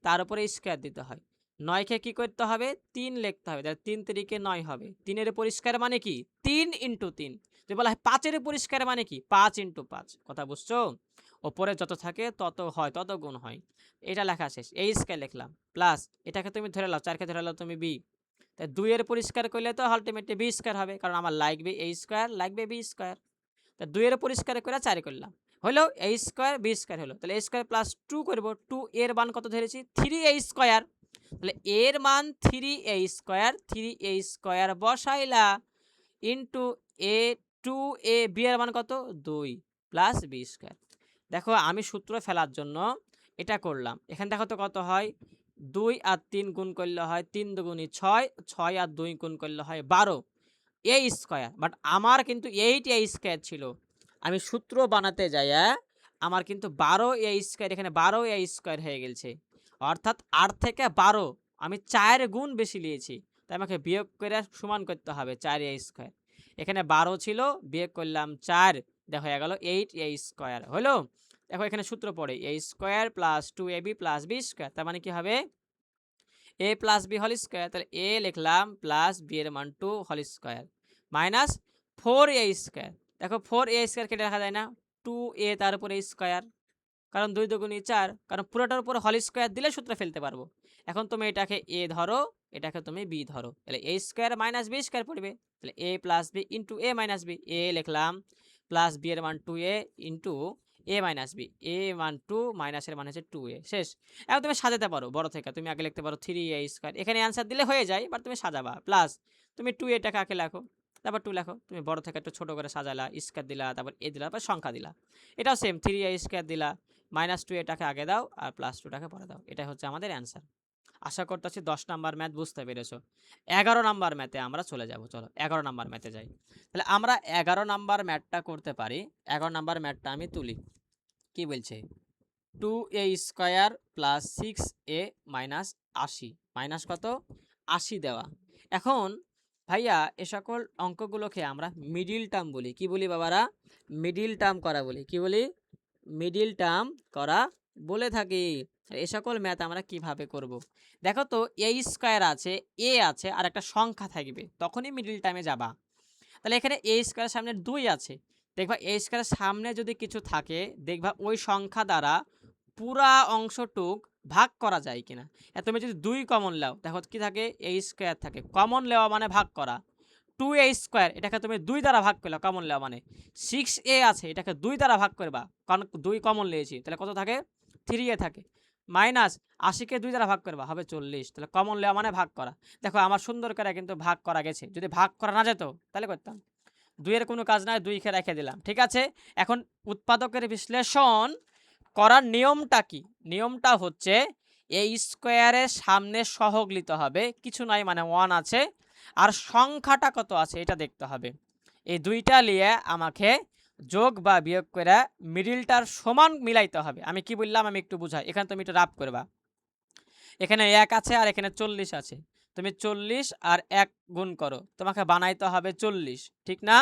তার উপরে স্কয়ার দিতে হয়। 9 কে কি করতে হবে? 3 লিখতে হবে, তাহলে 3 তিরিকে 9 হবে। 3 এর উপর স্কয়ার মানে কি? 3 ইন্টু 3। যদি বলা হয় 5 এর উপর স্কয়ার মানে কি? 5 ইন্টু 5। কথা বুঝছো? ওপরে যত থাকে তত হয়, তত গুণ হয়। এটা লেখা শেষ, এই স্কয়ার লিখলাম প্লাস এটাকে তুমি ধরে লাও, 4 কে ধরে লাও তুমি বি, তাই 2 এর পরিষ্কার করলে তো আলটিমেটলি বি স্কয়ার হবে, কারণ আমার লাগবে a স্কয়ার লাগবে বি স্কয়ার। তা 2 এর পরিষ্কার করে 4 করলাম, হলো a স্কয়ার বি স্কয়ার হলো। তাহলে a স্কয়ার প্লাস 2 করব, 2 এর মান কত ধরেছি? 3a square. তাহলে এর মান 3a স্কয়ার, 3a স্কয়ার বসাইলা ইনটু a 2a, বি এর মান কত? 2 প্লাস বি স্কয়ার। দেখো আমি সূত্র ফেলার জন্য এটা করলাম। এখানে দেখো তো কত হয়? 2 আর 3 গুণ করলে হয় 3 দুগুণী 6, 6 আর 2 গুণ করলে হয় 12 a স্কয়ার। বাট আমার কিন্তু 8a স্কয়ার ছিল, আমি সূত্র বানাতে যাইয়া আমার কিন্তু 12a স্কয়ার, এখানে 12a স্কয়ার হয়ে গেছে, অর্থাৎ 8 থেকে 12 আমি 4 গুণ বেশি নিয়েছি, তাই আমাকে বিয়োগ করে সমান করতে হবে 4a স্কয়ার। এখানে 12 ছিল, বিয়োগ করলাম 4, দেখো হয়ে গেল 8a স্কয়ার হলো। দেখো এখানে সূত্র পড়ে a square plus 2ab plus b square, তার মানে কি হবে? এ প্লাস বি হোল স্কোয়ার, তাহলে এ লিখলাম প্লাস বি এর মান 2 whole square minus 4a square. দেখো 4a স্কোয়ার কেটে রাখা যায় না, 2a তার উপরে স্কোয়ার, কারণ 2 দুগুণে 4, কারণ পুরোটার উপরে হোল স্কোয়ার দিলে সূত্র ফেলতে পারবো। এখন তুমি এটাকে এ ধরো, এটাকে তুমি বি ধরো, তাহলে এ স্কোয়ার মাইনাস বি স্কোয়ার পড়বে, তাহলে এ plus b into a minus B. এ লিখলাম প্লাস বি এর মান 2a into a minus B, এ মান 2 মাইনাসের মান হচ্ছে 2a। শেষ। এখন তুমি সাজাতে পারো বড় থেকে, তুমি আগে লিখতে পারো 3a স্কোয়ার, এখানে অ্যান্সার দিলে হয়ে যায়, বাট তুমি সাজাবা। প্লাস তুমি 2aটাকে আগে লেখো, তারপর 2 লেখো, তুমি বড় থেকে একটু ছোট করে সাজালা, স্কোয়ার দিলা, তারপর এ দিলা, তারপর সংখ্যা দিলা। এটাও সেম, 3a স্কোয়ার দিলা, মাইনাস 2 এটাকে আগে দাও আর প্লাস 2টাকে পরে দাও। এটাই হচ্ছে আমাদের অ্যান্সার। আশা করতেছি 10 নাম্বার ম্যাথ বুঝতে পেরেছো। 11 নাম্বার ম্যাথে আমরা চলে যাব। চলো 11 নাম্বার ম্যাথে যাই। তাহলে আমরা 11 নাম্বার ম্যাথটা করতে পারি। 11 নাম্বার ম্যাথটা আমি তুলি। কি বলছে? 2a square plus 6a minus 80, minus কত? 80 দেওয়া। এখন ভাইয়া এ সকল অঙ্কগুলোকে আমরা মিডিল টার্ম বলি। কি বলি বাবারা? মিডিল টার্ম করা বলি। কি বলি? মিডিল টার্ম করা বলে থাকি। এ সকল ম্যাথ আমরা কিভাবে করব? দেখো তো এ স্কোয়ার আছে, এ আছে আর একটা সংখ্যা থাকবে, তখনই মিডিল টার্মে যাবা। তাহলে এখানে এ স্কোয়ারের সামনে 2 আছে, দেখবা এ স্কোয়ারের সামনে যদি কিছু থাকে, দেখবা ওই সংখ্যা দ্বারা পুরা অংশটুক ভাগ করা যায় কিনা। তুমি যদি 2 কমন লাও, দেখো কি থাকে? এ স্কোয়ার থাকে, কমন নেওয়া মানে ভাগ করা। 2a স্কোয়ার এটাকে তুমি 2 দ্বারা ভাগ করলে, কমন নেওয়া মানে 6a আছে, এটাকে 2 দ্বারা ভাগ করবা, কারণ 2 কমন নিয়েছি, তাহলে কত থাকে? 3a থাকে। মাইনাস 80কে 2 দ্বারা ভাগ করবা, হবে 40, তাহলে কমন নেওয়া মানে ভাগ করা। দেখো আমার সুন্দর করে কিন্তু ভাগ করা গেছে, যদি ভাগ করা না যেত তাহলে করতাম। 2 এর কোনো কাজ নাই, 2 কে রেখে দিলাম। ঠিক আছে, এখন উৎপাদকের বিশ্লেষণ করার নিয়মটা কি? নিয়মটা হচ্ছে এই স্কোয়ারের সামনে সহগ নিতে হবে, কিছু নাই মানে 1 আছে, আর সংখ্যাটা কত আছে এটা দেখতে হবে। এই দুইটা নিয়ে আমাকে যোগ বা বিয়োগ করে মিডিলটার সমান মিলাইতে হবে। আমি কি বললাম আমি একটু বুঝাই, এখানে তুমি একটু রাফ করবা। এখানে 1 আছে আর এখানে 40 আছে, তুমি 40 আর 1 গুণ করো, তোমাকে বানাইতে হবে 40, ঠিক না?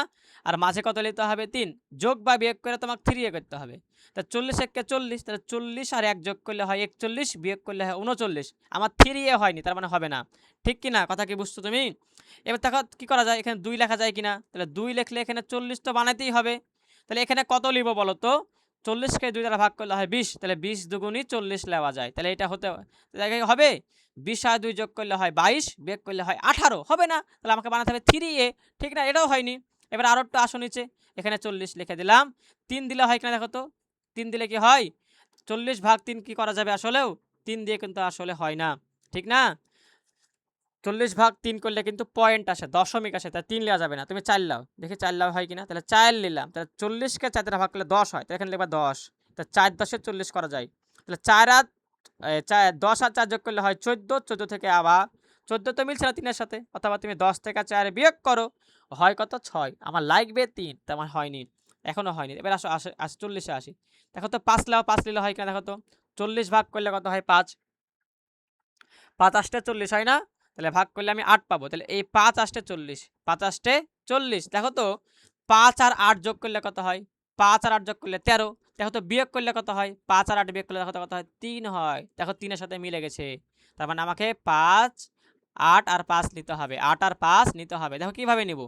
আর মাঝে কত নিতে হবে? 3, যোগ বা বিয়োগ করে তোমাকে 3 এ করতে হবে। তা 40 একে 40, তাহলে 40 আর 1 যোগ করলে হয় 41, বিয়োগ করলে হয় 39। আমার 3 এ হয়নি, তার মানে হবে না, ঠিক কি না? কথা কি বুঝছো তুমি? এবার দেখো কি করা যায়, এখানে 2 লেখা যায় কিনা। তাহলে 2 লিখলে এখানে 40 তো বানাইতেই হবে। তাহলে এখানে কত লিব বলো তো? 40কে 2 দ্বারা ভাগ করলে হয় 20, তাহলে 20 দুগুণই 40 লেওয়া যায়, তাহলে এটা হতে হবে 20 আর 2 যোগ করলে হয় 22, বিয়োগ করলে হয় 18, হবে না, তাহলে আমাকে বানাতে হবে 3a, ঠিক না? এটাও হয়নি। এবার আরও একটু আসো নিচে, এখানে 40 লিখে দিলাম, 3 দিলে হয় কিনা দেখো তো? 3 দিলে কি হয়? 40 ভাগ 3 কি করা যাবে আসলেও? 3 দিয়ে কিন্তু আসলে হয় না, ঠিক না? 40 ভাগ 3 করলে কিন্তু পয়েন্ট আসে, দশমিক আসে, তাই 3 নেওয়া যাবে না, তুমি 4 লাও, দেখি 4 লাও হয় কিনা। তাহলে 4 নিলাম, তাহলে 40কে 4 দ্বারা ভাগ করলে 10 হয়, তাহলে এখানে লিখবা 10, তা 4 10 40 করা যায়। তাহলে 4 আর 10 আর 4 যোগ করলে হয় 14, 14 থেকে আবার 14 তো মিলছে না 3 এর সাথে, অথবা তুমি 10 থেকে 4 বিয়োগ করো, হয় কত? 6। আমার লাগবে 3, তার মানে হয়নি, এখনো হয়নি। এবার আসো 40-এ আসি, দেখো তো 5 লাও, 5 নিলে হয় কিনা দেখো তো? 40 ভাগ করলে কত হয়? 5, 5 আষ্টে 40 হয় না? তাহলে ভাগ করলে আমি 8 পাবো, তাহলে এই 5 আষ্টে 40, 5 আষ্টে 40, দেখো তো 5 আর 8 যোগ করলে কত হয়? 5 আর 8 যোগ করলে 13, দেখো তো বিয়োগ করলে কত হয়? 5 আর 8 বিয়োগ করলে দেখো তো কত হয়? 3 হয়, দেখো 3 এর সাথে মিলে গেছে, তার মানে আমাকে 5, 8 আর 5 নিতে হবে, 8 আর 5 নিতে হবে। দেখো কিভাবে নিব?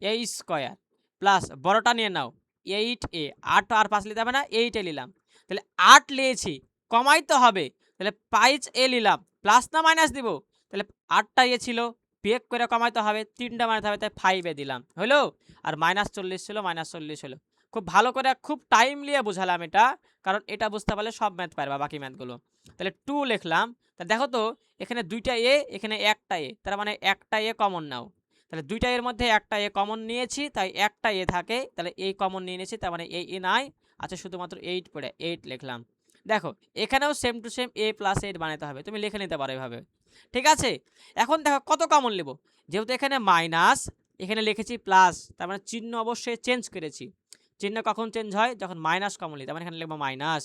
এ স্কোয়ার প্লাস বড়টা নিয়ে নাও 8a, 8 আর 5 নিতে হবে না, 8a নিলাম, তাহলে 8 নিয়েছি, কমাইতে হবে, তাহলে 5a নিলাম, প্লাস না মাইনাস দিব? তাহলে 8টা ছিল, বিয়োগ করে কমাইতে হবে, 3টা মানাতে হবে, তাই 5 দিলাম, হলো? আর -40 ছিল, -40 হলো। খুব ভালো করে খুব টাইম নিয়ে বুঝালাম এটা, কারণ এটা বুঝতে পারলে সব ম্যাথ পারবা বাকি ম্যাথগুলো। তাহলে 2 লিখলাম, তা দেখো তো এখানে 2টা এ, এখানে একটা এ, তার মানে একটা এ কমন নাও, তাহলে 2টা এর মধ্যে একটা এ কমন নিয়েছি, তাই একটা এ থাকে, তাহলে এই কমন নিয়ে নিয়েছি, তার মানে এই এ নাই, আচ্ছা শুধুমাত্র 8 পড়ে 8 লিখলাম। দেখো এখানেও সেম টু সেম a + 8 বানাতে হবে, তুমি লিখে নিতে পারো এভাবে, ঠিক আছে? এখন দেখো কত কমন নেব, যেহেতু এখানে মাইনাস, এখানে লিখেছি প্লাস, তার মানে চিহ্ন অবশ্যই চেঞ্জ করেছি। চিহ্ন কখন চেঞ্জ হয়? যখন মাইনাস কমন নিই, তার মানে এখানে লিখবো মাইনাস।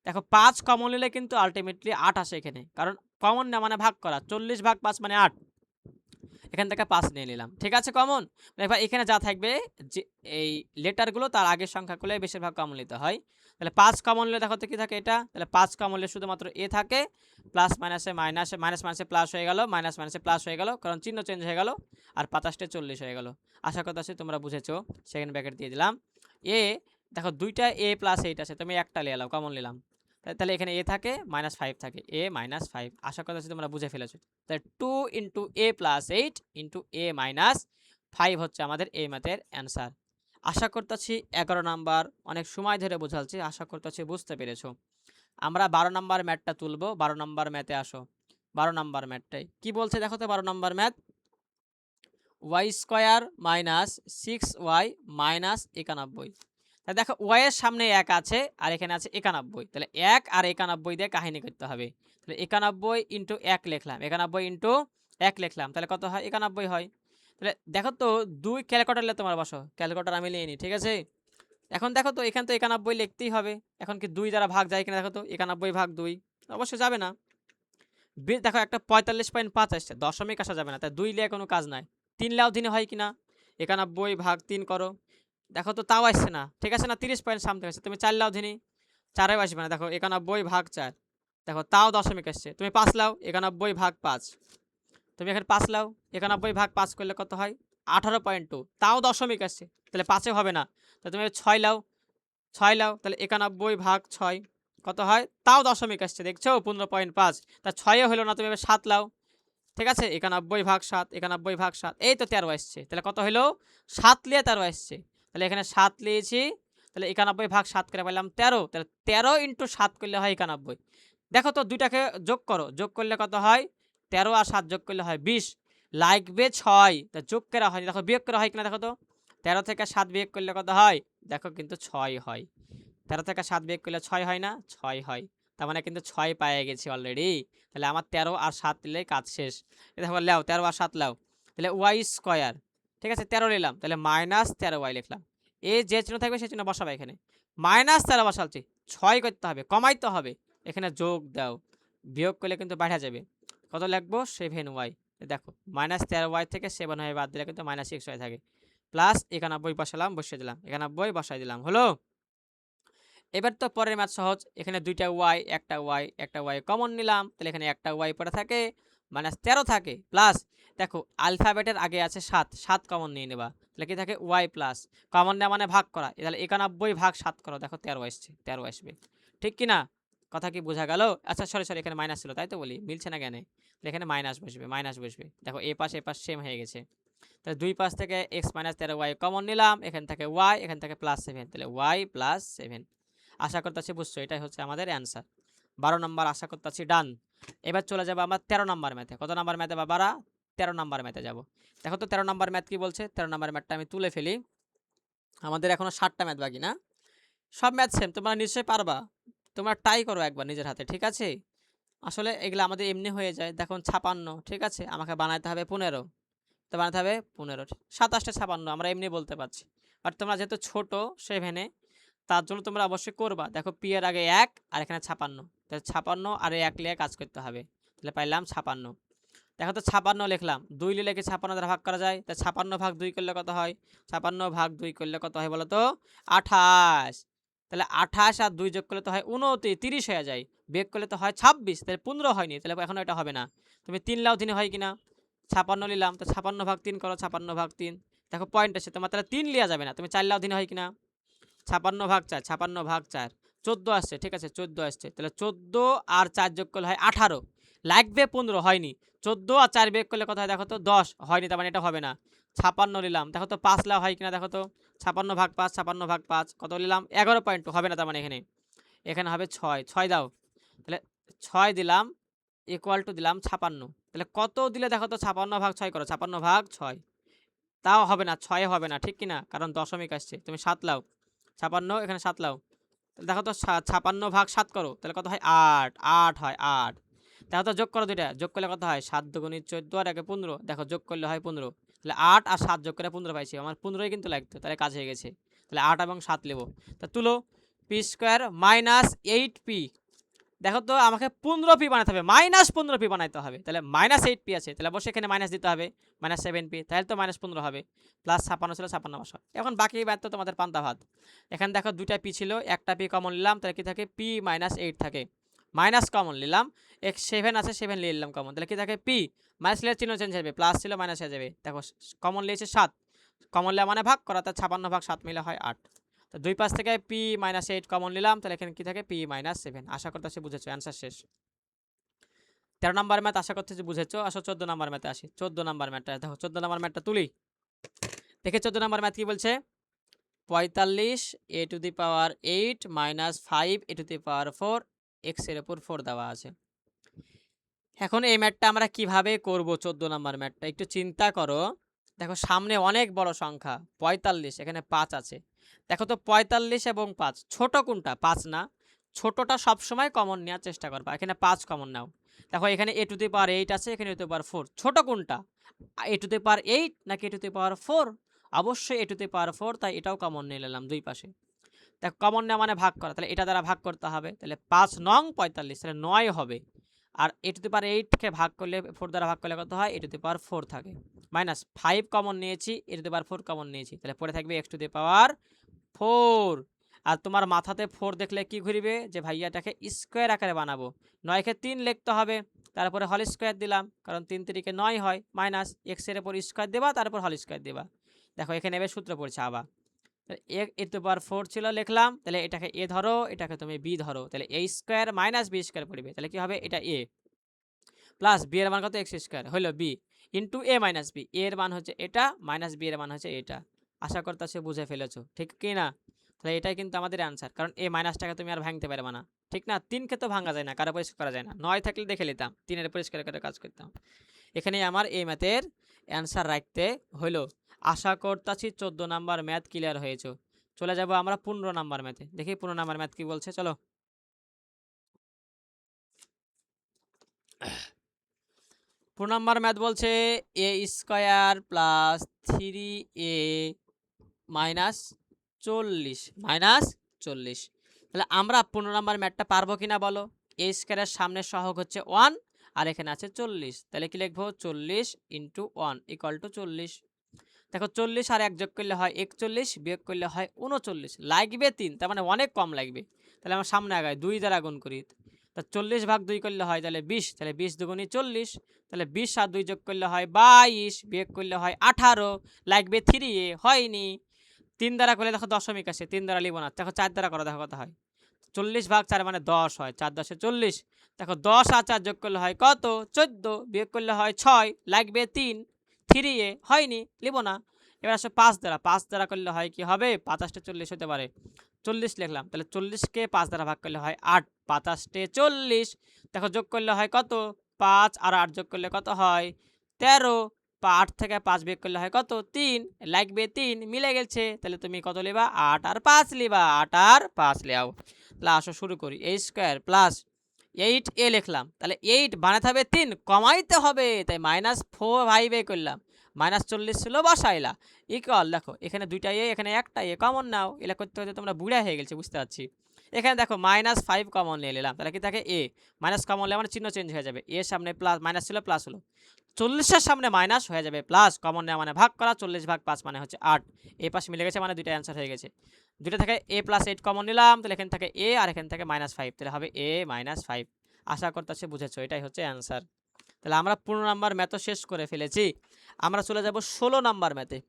দেখো 5 কমন নিলে কিন্তু আলটিমেটলি 8 আসে এখানে, কারণ কমন না মানে ভাগ করা, 40 ভাগ 5 মানে 8। এখান থেকে 5 নিয়ে নিলাম, ঠিক আছে কমন। এবার এখানে যা থাকবে যে এই লেটারগুলো তার আগের সংখ্যাগুলো বেশিরভাগ কমন নিতে হয়। তাহলে 5 কমন নিলে দেখো তো কি থাকে এটা, তাহলে 5 কমন নিলে শুধুমাত্র এ থাকে, প্লাস মাইনাসে মাইনাসে মাইনাস মাইনাসে প্লাস হয়ে গেল, মাইনাস মাইনাসে প্লাস হয়ে গেল, কারণ চিহ্ন চেঞ্জ হয়ে গেল, আর 50 40 হয়ে গেল। আশা করতেছি তোমরা বুঝেছো। সেকেন্ড ব্র্যাকেট দিয়ে দিলাম। এ দেখো দুইটা এ প্লাস 8 আছে, তুমি একটা নিয়ে এলাও, কমন নিলাম, তাহলে এখানে এ থাকে -5 থাকে, এ -5। আশা করতেছি তোমরা বুঝে ফেলেছো। তাহলে 2 × a + 8 × a - 5 হচ্ছে আমাদের এই ম্যাথের অ্যান্সার। আশা করতেছি 11 নাম্বার অনেক সময় ধরে বোঝাচ্ছি, আশা করতেছি বুঝতে পেরেছো। আমরা 12 নাম্বার ম্যাথটা তুলবো। 12 নাম্বার ম্যাথে আসো। 12 নাম্বার ম্যাথটাই কি বলছে দেখো তো। 12 নাম্বার ম্যাথ, y² - 6y - 91। তাহলে দেখো y এর সামনে 1 আছে আর এখানে আছে 91, তাহলে 1 আর 91 দিয়ে কাহিনী করতে হবে। তাহলে 91 × 1 লিখলাম, 91 × 1 লিখলাম, তাহলে কত হয়? 91 হয়। তাহলে দেখো তো 2 ক্যালকুলেটর নিয়ে তোমার বসো, ক্যালকুলেটর আমি নিয়ে নিই, ঠিক আছে। এখন দেখো তো এখানে তো 91 লিখতেই হবে। এখন কি 2 দ্বারা ভাগ যায় কিনা দেখো তো, 91 ভাগ 2 অবশ্যই যাবে না। দেখো একটা 45.5 আসছে, দশমিক আসা যাবে না, তাই 2 লিয়ে কোনো কাজ নাই। 3 লাও দিনে হয় কিনা, 91 ভাগ 3 করো, দেখো তো তাও আসছে না, ঠিক আছে না, 30 পয়েন্ট সামথিং আসছে। তুমি 4 লাও দিনি, 4এও আসবে না, দেখো 91 ভাগ 4, দেখো তাও দশমিক আসছে। তুমি 5 লাও, 91 ভাগ 5, তুমি এখানে 5 লাও, 91 ভাগ 5 করলে কত হয়? 18.2, তাও দশমিক আসছে, তাহলে 5এ হবে না। তো তুমি 6 লাও, 6 লাও, তাহলে 91 ভাগ 6 কত হয়? তাও দশমিক আসছে, দেখছো 15.5। তা 6এ হলো না, তুমি এবার 7 লাও, ঠিক আছে, 91 ভাগ 7, 91 ভাগ 7, এই তো 13 আসছে। তাহলে কত হলো? 7 লিয়ে 13 আসছে। তাহলে এখানে 7 লিয়েছি, তাহলে 91 ভাগ 7 করে পেলাম 13। তাহলে 13 × 7 করলে হয় 91। দেখো তো দুইটাকে যোগ করো, যোগ করলে কত হয়? 13 আর 7 যোগ করলে হয় 20, লাগবে 6। তা যোগ করা হয়নি, দেখো বিয়োগ করা হয় কিনা দেখো তো। 13 থেকে 7 বিয়োগ করলে কত হয়? দেখো কিন্তু 6 হয়। 13 থেকে 7 বিয়োগ করলে 6 হয় না? 6 হয়। তার মানে কিন্তু 6 পেয়ে গেছি অলরেডি। তাহলে আমার 13 আর 7 নিলেই কাজ শেষ। এই দেখো লাও, 13 আর 7 লাও, তাহলে y², ঠিক আছে, 13 নিলাম, তাহলে -13y লিখলাম। এ যে চিহ্ন থাকবে সেই চিহ্ন বসাবে এখানে। -13 বসাচ্ছি, 6 করতে হবে, কমাইতে হবে, এখানে যোগ দাও, বিয়োগ করলে কিন্তু বাইরে যাবে। কত লিখবো? 7y। দেখো -13y থেকে 7y বাদ দিলে কিন্তু -6y থাকে, প্লাস 91 বসালাম, বসিয়ে দিলাম, 91 বসাই দিলাম, হলো। এবার তো পরের ম্যাথ সহজ। এখানে দুইটা ওয়াই, একটা ওয়াই কমন নিলাম, তাহলে এখানে একটা ওয়াই পরে থাকে, -13 থাকে, প্লাস দেখো আলফাবেটের আগে আছে 7, 7 কমন নিয়ে নেবা, তাহলে কি থাকে? ওয়াই প্লাস, কমন নেওয়া মানে ভাগ করা, তাহলে 91 ভাগ 7 করো, দেখো 13 আসছে, 13 আসবে, ঠিক কি না? কথা কি বোঝা গেল? আচ্ছা সরি সরি, এখানে মাইনাস ছিল, তাই তো বলি, মিলছে না কেন? তাহলে এখানে মাইনাস বসবে, মাইনাস বসবে, দেখো এ পাশ সেম হয়ে গেছে। তাহলে দুই পাশ থেকে x - 13y কমন নিলাম, এখান থেকে y, এখান থেকে +7, তাহলে y + 7। আশা করতেছি বুঝছো, এটাই হচ্ছে আমাদের অ্যান্সার। 12 নম্বর আশা করতেছি ডান। এবার চলে যাবো আমরা 13 নম্বর ম্যাথে। কত নম্বর ম্যাথে বাবারা? 13 নম্বর ম্যাথে যাব। দেখো তো 13 নম্বর ম্যাথ কি বলছে। 13 নম্বর ম্যাথটা আমি তুলে ফেলি। আমাদের এখনো 7টা ম্যাথ বাকি না? সব ম্যাথ সেম, তোমরা নিশ্চয়ই পারবা। তোমরা ট্রাই করো একবার নিজের হাতে, ঠিক আছে। আসলে এগুলো আমাদের এমনি হয়ে যায়। দেখুন 56, ঠিক আছে, আমাকে বানাইতে হবে 15, তো বানাতে হবে 15, 27টা 56 আমরা এমনি বলতে পারছি। আর তোমরা যেহেতু ছোট 7-এ, তার জন্য তোমরা অবশ্যই করবা। দেখো পি এর আগে 1 আর এখানে 56, তাহলে 56 আর 1 লিয়ে কাজ করতে হবে, তাহলে পাইলাম 56। দেখো তো 56 লিখলাম, 2 লিখলে কি 56 দ্বারা ভাগ করা যায়? তা 56 ভাগ 2 করলে কত হয়? 56 ভাগ 2 করলে কত হয় বলো তো? 28। তাহলে 28 আর 2 যোগ করলে তো হয় 29, 30 হয়ে যায়, বিয়োগ করলে তো হয় 26, তাহলে 15 হয়নি, তাহলে এখন এটা হবে না। তুমি 3 লাও দিনে হয় কিনা? 56 নিলাম, তো 56 ভাগ 3 করো, 56 ভাগ 3, দেখো পয়েন্ট আছে তোমার, তাহলে 3 লিয়া যাবে না, তুমি 4 লাও দিনে হয় কিনা? 56 ভাগ 4, 56 ভাগ 4, 14 আসছে, ঠিক আছে, 14 আসছে, তাহলে 14 আর 4 যোগ করলে হয় 18, লাগবে 15, হয়নি। 14 আর 4 বিয়োগ করলে কত হয় দেখো তো? 10, হয়নি, তার মানে এটা হবে না। 56 নিলাম, দেখো তো 5 লাভ হয় কিনা দেখো তো। 56 ভাগ 5, 56 ভাগ 5 কত নিলাম? 11 পয়েন্ট, হবে না, তার মানে এখানে এখানে হবে 6, 6 দাও, তাহলে 6 দিলাম, ইকুয়াল টু দিলাম 56, তাহলে কত দিলে দেখো তো? 56 ভাগ 6 করো, 56 ভাগ 6, তাও হবে না, 6 হবে না, ঠিক কিনা, কারণ দশমিক আসছে। তুমি 7 লাও, 56 এখানে 7 লাও, দেখো তো 56 ভাগ 7 করো, তাহলে কত হয়? 8, 8 হয় 8। দেখো তো যোগ করো, দুইটা যোগ করলে কত হয়? 7 দুগুণে 14 আর 1 15, দেখো যোগ করলে হয় 15, তাহলে 8 আর 7 যোগ করে 15 পাইছি, আমার 15ই কিন্তু লাগতো, তাহলে কাজ হয়ে গেছে। তাহলে 8 এবং 7 নেব, তা তুলো, p² - 8p, দেখো তো আমাকে 15p বানাতে হবে, -15p বানাইতে হবে। তাহলে -8p আছে, তাহলে অবশ্যই এখানে মাইনাস দিতে হবে, -7p, তাহলে তো -15 হবে। প্লাস 56 ছিল, 56 বসাও। এখন বাকি ম্যাথ তো তোমাদের পান্তা ভাত। এখানে দেখো 2টা p ছিল, একটা p কমন নিলাম, তাহলে কি থাকে p -8 থাকে। মাইনাস কমন নিলাম, 7 আছে, 7 নিয়ে নিলাম কমন, তাহলে কি থাকে p, মাইনাস নিলে চিহ্ন চেঞ্জ হবে, প্লাস ছিল মাইনাস হয়ে যাবে। দেখো কমন নিয়েছে 7, কমন নেওয়া মানে ভাগ করা, তার 56 ভাগ 7 মিলে হয় 8। তো দুই পাশ থেকে p-8 কমন নিলাম, তাহলে এখানে কি থাকে p-7। আশা করতেছি বুঝেছো, অ্যান্সার শেষ। 13 নম্বর ম্যাথ আশা করতেছি বুঝেছো। আসো 14 নম্বর ম্যাথে আসি। 14 নম্বর ম্যাথটা দেখো, 14 নম্বর ম্যাথটা তুলি। দেখে 14 নম্বর ম্যাথ কি বলছে, 45 a to the power 8 minus 5 a to the power 4 x এর উপর 4 দেওয়া আছে। এখন এই ম্যাথটা আমরা কিভাবে করব? 14 নম্বর ম্যাথটা একটু চিন্তা করো। দেখো সামনে অনেক বড় সংখ্যা 45, এখানে 5 আছে। দেখো তো 45 এবং 5 ছোট কোনটা? 5 না, ছোটটা সবসময় কমন নেওয়ার চেষ্টা করবা, এখানে 5 কমন নাও। দেখো এখানে a টু দি পাওয়ার 8 আছে, এখানে a টু দি পাওয়ার 4, ছোট কোনটা? a টু দি পাওয়ার 8 নাকি a টু দি পাওয়ার 4? অবশ্যই a টু দি পাওয়ার 4, তাই এটাও কমন নিয়ে নিলাম দুই পাশে। দেখো কমন নেওয়া মানে ভাগ করা, তাহলে এটা দ্বারা ভাগ করতে হবে, তাহলে 5 নং 45, তাহলে 9 হবে। আর a টু দি পাওয়ার 8কে ভাগ করলে 4 দ্বারা ভাগ করলে কত হয়? a টু দি পাওয়ার 4 থাকে। মাইনাস 5 কমন নিয়েছি, a to the power 4 common নিয়েছি, তাহলে পরে থাকবে x টু দি পাওয়ার 4। আর তোমার মাথাতে 4 দেখলে কি ঘুরবে, যে ভাইয়া এটাকে স্কোয়ার আকারে বানাবো। 9কে 3 লিখতে হবে, তারপরে হল স্কোয়ার দিলাম, কারণ 3 3 9 হয়, মাইনাস x এর উপর স্কোয়ার দেবা, তারপর হল স্কোয়ার দেবা। দেখো এখানে এবার সূত্র পড়ছে আবার, a টু দি পাওয়ার 4 ছিল লিখলাম, তাহলে এটাকে a ধরো, এটাকে তুমি b ধরো, তাহলে a square minus b square পড়বে, তাহলে কি হবে? এটা a প্লাস b এর মান কত? x স্কোয়ার হলো b into a minus b, a এর মান হচ্ছে এটা, মাইনাস b এর মান হচ্ছে এটা। আশা করতেছি বুঝে ফেলেছো, ঠিক কি না? তাহলে এটাই কিন্তু আমাদের অ্যান্সার, কারণ এই মাইনাসটাকে তুমি আর ভাঙতে পারবে না, ঠিক না? 3কে তো ভাঙা যায় না, কারো পরিষ্কার করা যায় না, 9 থাকলে দেখে নিতাম, 3-এর পরিষ্কার করে কাজ করতাম। এখানেই আমার এই ম্যাথের অ্যান্সার রাখতে হইলো। আশা করতেছি 14 নাম্বার ম্যাথ ক্লিয়ার হয়েছে। চলে যাব আমরা 15 নাম্বার ম্যাথে, দেখি 15 নাম্বার ম্যাথ কি বলছে। চলো 15 নাম্বার ম্যাথ বলছে a square plus 3a minus 40 তাহলে আমরা 15 নাম্বার ম্যাথটা পারবো কিনা বলো? a স্কয়ারের সামনে সহগ হচ্ছে 1 আর এখানে আছে 40, তাহলে কি লিখবো? 40 × 1 = 40। দেখো 40 আর 1 যোগ করলে হয় 41, বিয়োগ করলে হয় 39, লাগবে 3, তার মানে অনেক কম লাগবে। তাহলে আমরা সামনে আগাই, 2 দ্বারা গুণ করি, তা 40 ভাগ 2 করলে হয় তাহলে 20, তাহলে 20 দুগুণে 40, তাহলে 20 আর 2 যোগ করলে হয় 22, বিয়োগ করলে হয় 18, লাগবে 3a, হয়নি। 3 দ্বারা করলে দেখো দশমিক আসে, 3 দ্বারা লিখব না, দেখো 4 দ্বারা করো, দেখো কত হয়? 40 ভাগ 4 মানে 10 হয়, 4 10 40। দেখো 10 আর 4 যোগ করলে হয় কত? 14, বিয়োগ করলে হয় 6, লাগবে 3, 3a, হয়নি, লিখব না। এবার আসো 5 দ্বারা, 5 দ্বারা করলে হয় কি হবে? ৫০ 40 হতে পারে, 40 লিখলাম, তাহলে 40কে 5 দ্বারা ভাগ করলে হয় 8, ৫০ 40। দেখো যোগ করলে হয় কত? 5 আর 8 যোগ করলে কত হয়? 13। 8 থেকে 5 বিয়োগ করলে হয় কত? 3, লাগবে 3, মিলে গেছে। তাহলে তুমি কত লিবা? 8 আর 5 লিবা, 8 আর 5 লিয়াও। তাহলে আসো শুরু করি। a স্কোয়ার প্লাস 8a লিখলাম, তাহলে 8 বানাতে হবে 3, কমাইতে হবে, তাই -4 করলাম, -40 ছিল বসাইলা, ইকুয়াল। দেখো এখানে 2টা a, এখানে একটা a, কমন নাও। এলা করতে হতে তোমরা বুড়া হয়ে গেছে, বুঝতে পারছি। এখানে দেখো -5 কমন নিয়ে নিলাম, তাহলে কি থাকে? a মাইনাস কমন নিলে মানে চিহ্ন চেঞ্জ হয়ে যাবে, এর সামনে প্লাস, মাইনাস ছিল প্লাস হলো, 40-এর সামনে মাইনাস হয়ে যাবে প্লাস, কমন নেওয়া মানে ভাগ করা, 40 ভাগ 5 মানে হচ্ছে 8, এই পাশ মিলে গেছে, মানে দুইটা অ্যান্সার হয়ে গেছে। দুইটা থেকে a + 8 কমন নিলাম, তাহলে এখান থেকে a আর এখান থেকে -5, তাহলে হবে a - 5। আশা করতেছি বুঝেছো, এটাই হচ্ছে অ্যান্সার। তাহলে আমরা 15 নাম্বার ম্যাথও শেষ করে ফেলেছি। আমরা চলে যাব 16 নাম্বার ম্যাথে।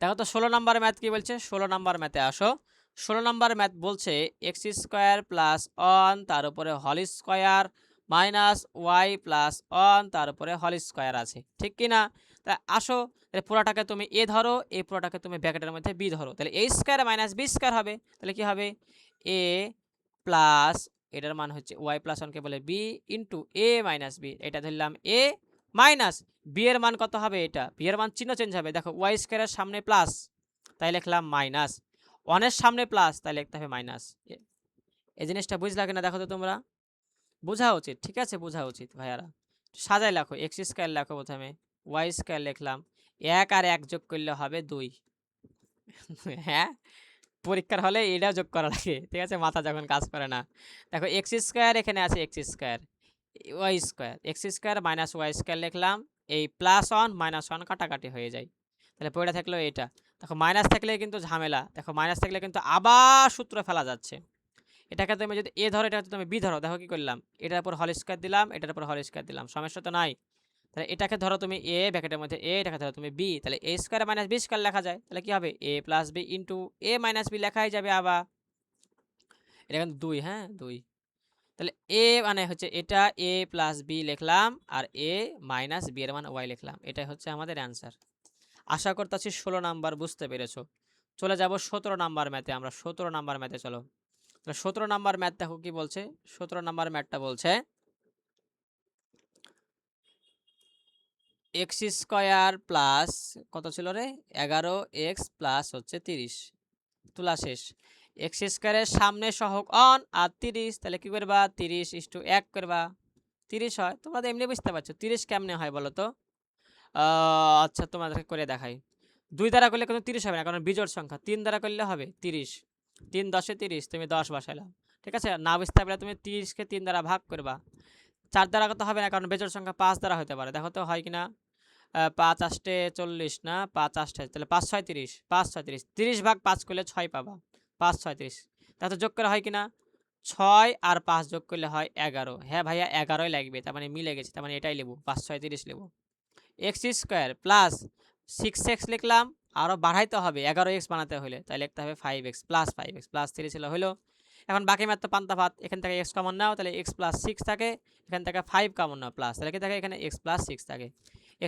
দেখো তো 16 নাম্বার ম্যাথ কি বলছে। 16 নাম্বার ম্যাথে আসো। 16 নাম্বার ম্যাথ বলছে x স্কোয়ার প্লাস 1 তার উপরে whole square minus y plus 1 তার উপরে হোল স্কোয়ার আছে, ঠিক কি না? তা আসো, তাহলে পুরোটাকে তুমি a ধরো, এই পুরোটাকে তুমি ব্র্যাকেটের মধ্যে b ধরো, তাহলে a square minus b square হবে, তাহলে কি হবে? a প্লাস, এটার মান হচ্ছে y প্লাস 1কে বলে b into a minus b, এটা ধরলাম a মাইনাস বি এর মান কত হবে? এটা বি এর মান চিহ্ন চেঞ্জ হবে, দেখো ওয়াই স্কোয়ারের সামনে প্লাস, তাই লিখলাম মাইনাস, ওয়ানের সামনে প্লাস, তাই লিখতে হবে মাইনাস। এই জিনিসটা বুঝলা কিনা দেখো তো তোমরা? বোঝা উচিত, ঠিক আছে, বোঝা উচিত ভাইয়ারা। সাজাই লেখো, এক্স স্কোয়ার লেখো প্রথমে, ওয়াই স্কোয়ার লিখলাম, 1 আর 1 যোগ করলে হবে 2 হ্যাঁ, পরীক্ষার হলে এটাও যোগ করা লাগে, ঠিক আছে, মাথা যখন কাজ করে না। দেখো এক্স স্কোয়ার এখানে আছে x square, y square, x square minus y square লিখলাম, এই প্লাস ওয়ান মাইনাস ওয়ান কাটাকাটি হয়ে যায়, তাহলে পড়ে থাকলো এটা। দেখো মাইনাস থাকলে কিন্তু ঝামেলা, দেখো মাইনাস থাকলে কিন্তু আবার সূত্র ফেলা যাচ্ছে। এটাকে তুমি যদি এ ধরো, এটা তুমি বি ধরো, দেখো কি করলাম, এটার উপর হল স্কোয়ার দিলাম, এটার উপর হল স্কোয়ার দিলাম, সমস্যা তো নাই। তাহলে এটাকে ধরো তুমি এ, ব্র্যাকেটের মধ্যে এ, এটাকে ধরো তুমি বি, তাহলে এ স্কোয়ার মাইনাস বি স্কোয়ার লেখা যায়, তাহলে কি হবে এ plus b into a minus B লেখাই যাবে আবার। এটা কিন্তু 2, হ্যাঁ 2, তাহলে এ মানে হচ্ছে এটা এ প্লাস বি লিখলাম, আর এ মাইনাস বি এর মান ওয়াই লিখলাম, এটাই হচ্ছে আমাদের অ্যান্সার। আশা করতেছি 16 নাম্বার বুঝতে পেরেছো। চলে যাব 17 নাম্বার ম্যাথে, আমরা 17 নাম্বার ম্যাথে চলো। তাহলে 17 নাম্বার ম্যাথ দেখো কি বলছে, 17 নাম্বার ম্যাথটা বলছে এক্স স্কোয়ার প্লাস কত ছিল রে, 11x প্লাস হচ্ছে 30, তুলা শেষ। এক্স স্কোয়ারের সামনে সহগ অন আর 30, তাহলে কি করবা 30:1 করবা, 30 হয়। তোমরা তো এমনি বুঝতে পারছো 30 কেমনে হয় বলো তো। আচ্ছা তোমাদেরকে করে দেখাই। 2 দ্বারা করলে কিন্তু 30 হবে না, কারণ বিজোড় সংখ্যা। 3 দ্বারা করলে হবে 30, 3 10 30, তুমি 10 বসাইলাম, ঠিক আছে। না বুঝতে পারলে তুমি 30কে 3 দ্বারা ভাগ করবা। 4 দ্বারা কত হবে না, কারণ বেজোড় সংখ্যা 5 দ্বারা হতে পারে, দেখো তো হয় কিনা। 5 8 40 না, 5 8, তাহলে 5 6 30, 5 6 30, 30 ভাগ 5 করলে 6 পাবা, 5 6 30, তাহলে যোগ করা হয় কিনা 6 আর 5 যোগ করলে হয় 11। হ্যাঁ ভাইয়া 11ই লাগবে, তার মানে মিলে গেছে, তার মানে এটাই নেবো, 5 6 30 নেবো। এক্স স্কোয়ার প্লাস 6x লিখলাম, আরও বাড়াইতে হবে 11x বানাতে হলে, তাই লিখতে হবে 5x প্লাস 5x প্লাস 3 ছিল হলো। এখন বাকি ম্যাথ তো পান্তা ভাত, এখান থেকে x কমন নাও, তাহলে x প্লাস 6 থাকে, এখান থেকে 5 কমন নাও প্লাস, তাহলে কি থাকে এখানে x প্লাস 6 থাকে,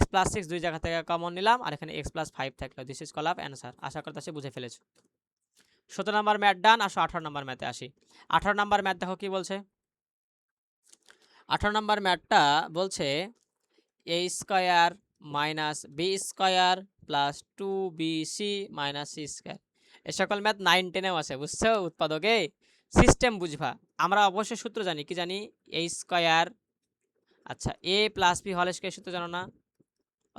x প্লাস 6 দুই জায়গা থেকে কমন নিলাম, আর এখানে x প্লাস 5 থাকলো। This is call up answer. আশা করতেছি বুঝে ফেলেছো। 17 নম্বর ম্যাথ ডান। আসো 18 নম্বর ম্যাথে আসি। 18 নম্বর ম্যাথ দেখো কি বলছে। 18 নম্বর ম্যাথটা বলছে A square minus B square plus 2bc minus C square. এ সকল ম্যাথ 9 10এও আছে, বুঝছো, উৎপাদকে সিস্টেম বুঝবা। আমরা অবশ্যই সূত্র জানি, কি জানি, এ স্কোয়ার, আচ্ছা A plus B whole square সূত্র জানো না